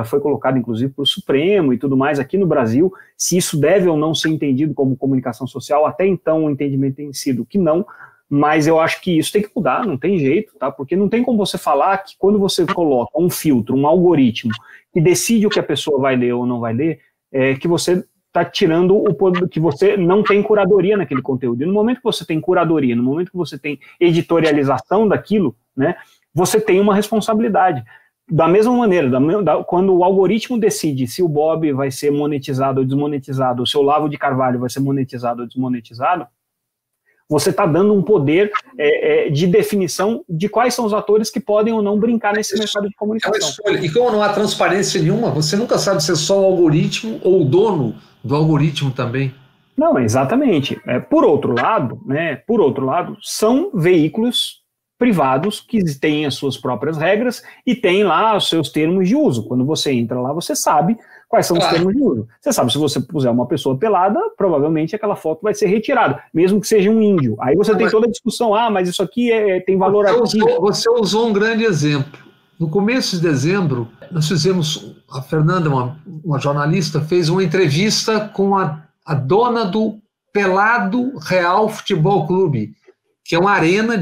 foi colocado inclusive para o Supremo e tudo mais aqui no Brasil, se isso deve ou não ser entendido como comunicação social. Até então o entendimento tem sido que não, mas eu acho que isso tem que mudar, não tem jeito, tá? Porque não tem como você falar que quando você coloca um filtro, um algoritmo, que decide o que a pessoa vai ler ou não vai ler, que você está tirando o poder, que você não tem curadoria naquele conteúdo. E no momento que você tem curadoria, no momento que você tem editorialização daquilo, né, você tem uma responsabilidade. Da mesma maneira, quando o algoritmo decide se o Bob vai ser monetizado ou desmonetizado, ou se o Olavo de Carvalho vai ser monetizado ou desmonetizado, você está dando um poder de definição de quais são os atores que podem ou não brincar nesse mercado de comunicação. É uma escolha. E como não há transparência nenhuma, você nunca sabe se é só o algoritmo ou o dono do algoritmo também. Não, exatamente. Por outro lado, são veículos privados que têm as suas próprias regras e têm lá os seus termos de uso. Quando você entra lá, você sabe quais são os termos de uso. Você sabe, se você puser uma pessoa pelada, provavelmente aquela foto vai ser retirada, mesmo que seja um índio. Aí você tem toda a discussão, mas isso aqui tem valor artístico. Você usou um grande exemplo. No começo de dezembro, nós fizemos, a Fernanda, uma jornalista, fez uma entrevista com a dona do Pelado Real Futebol Clube, que é uma arena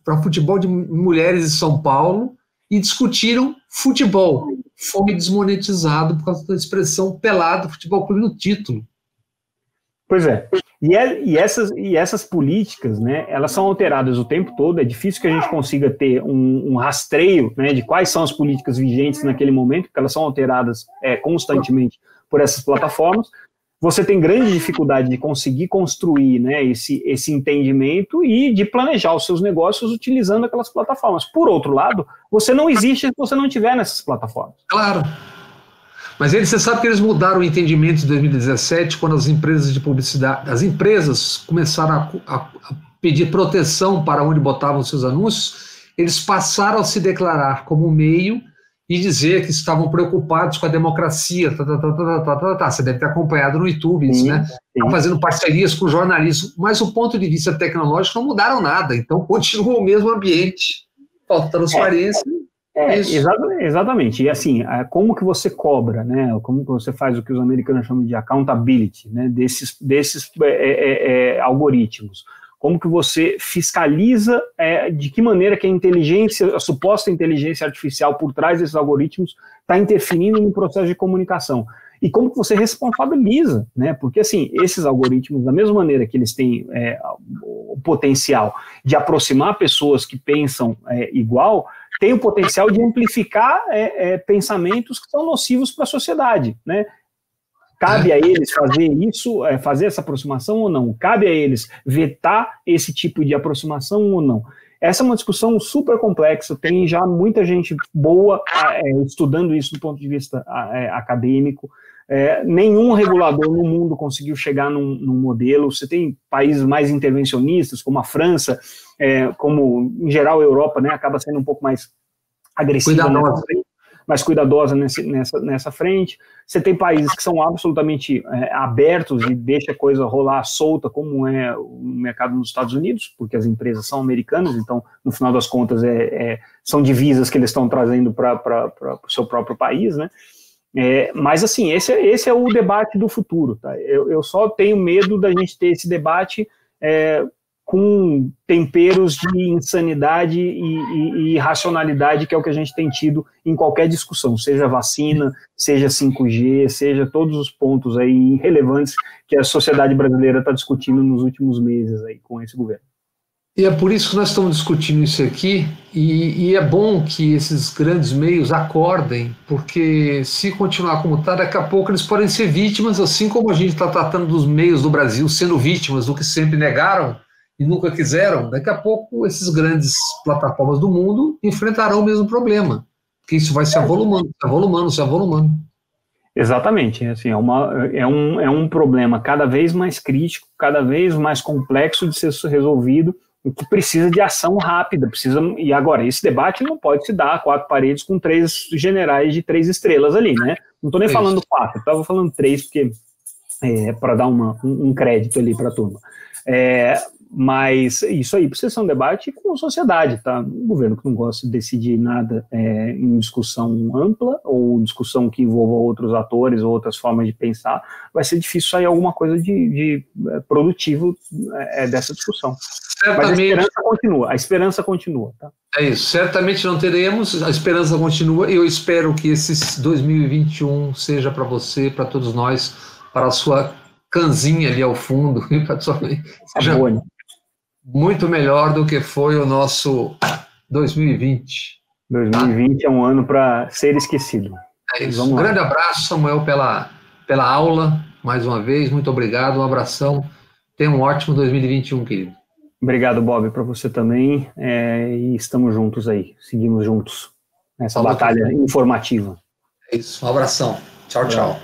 para futebol de mulheres de São Paulo, e discutiram futebol. Foi desmonetizado por causa da expressão pelado futebol clube no título. Pois é. E essas políticas, né, elas são alteradas o tempo todo. É difícil que a gente consiga ter um rastreio, né, de quais são as políticas vigentes naquele momento, porque elas são alteradas constantemente por essas plataformas. Você tem grande dificuldade de conseguir construir, né, esse entendimento e de planejar os seus negócios utilizando aquelas plataformas. Por outro lado, você não existe se você não estiver nessas plataformas. Claro. Mas você sabe que eles mudaram o entendimento em 2017, quando as empresas de publicidade, as empresas começaram a pedir proteção para onde botavam seus anúncios, eles passaram a se declarar como meio e dizer que estavam preocupados com a democracia. Você deve ter acompanhado no YouTube isso, né? Estão fazendo parcerias com jornalistas, mas do ponto de vista tecnológico não mudaram nada, então continua o mesmo ambiente. Falta transparência. Exatamente. E assim, como que você cobra, né? Como que você faz o que os americanos chamam de accountability, né? Desses algoritmos? Como que você fiscaliza de que maneira que a suposta inteligência artificial por trás desses algoritmos está interferindo no processo de comunicação? E como que você responsabiliza, né? Porque assim, esses algoritmos, da mesma maneira que eles têm o potencial de aproximar pessoas que pensam igual, tem o potencial de amplificar pensamentos que são nocivos para a sociedade, né? Cabe a eles fazer isso, fazer essa aproximação ou não? Cabe a eles vetar esse tipo de aproximação ou não? Essa é uma discussão super complexa, tem já muita gente boa estudando isso do ponto de vista acadêmico. Nenhum regulador no mundo conseguiu chegar num modelo. Você tem países mais intervencionistas, como a França, como em geral a Europa, né, acaba sendo um pouco mais agressiva, mais cuidadosa nessa frente. Você tem países que são absolutamente abertos e deixa a coisa rolar solta, como é o mercado nos Estados Unidos, porque as empresas são americanas, então, no final das contas, são divisas que eles estão trazendo para o seu próprio país, né? Mas, assim, esse é o debate do futuro, tá? Eu só tenho medo da gente ter esse debate com temperos de insanidade e irracionalidade, que é o que a gente tem tido em qualquer discussão, seja vacina, seja 5G, seja todos os pontos aí relevantes que a sociedade brasileira está discutindo nos últimos meses aí com esse governo. E é por isso que nós estamos discutindo isso aqui, e é bom que esses grandes meios acordem, porque se continuar como está, daqui a pouco eles podem ser vítimas, assim como a gente está tratando dos meios do Brasil sendo vítimas do que sempre negaram e nunca quiseram. Daqui a pouco esses grandes plataformas do mundo enfrentarão o mesmo problema, porque isso vai se avolumando, se avolumando, se avolumando. Exatamente, assim, é um problema cada vez mais crítico, cada vez mais complexo de ser resolvido, que precisa de ação rápida, e agora, esse debate não pode se dar a quatro paredes com 3 generais de 3 estrelas ali, né? Não estou nem falando 4, estava falando 3, porque para dar um crédito ali para a turma. Mas isso aí precisa ser um debate com a sociedade, tá? Um governo que não gosta de decidir nada em discussão ampla, ou discussão que envolva outros atores ou outras formas de pensar, vai ser difícil sair alguma coisa de produtivo dessa discussão. Certamente, mas a esperança continua, tá? É isso, certamente não teremos, a esperança continua, e eu espero que esse 2021 seja para você, para todos nós, para a sua canzinha ali ao fundo, e para a sua seja muito melhor do que foi o nosso 2020. 2020 é um ano para ser esquecido. É isso. Um grande abraço, Samuel, pela aula, mais uma vez, muito obrigado, um abração, tenha um ótimo 2021, querido. Obrigado, Bob, para você também, e estamos juntos aí, seguimos juntos nessa batalha informativa. É isso, um abração, tchau, tchau.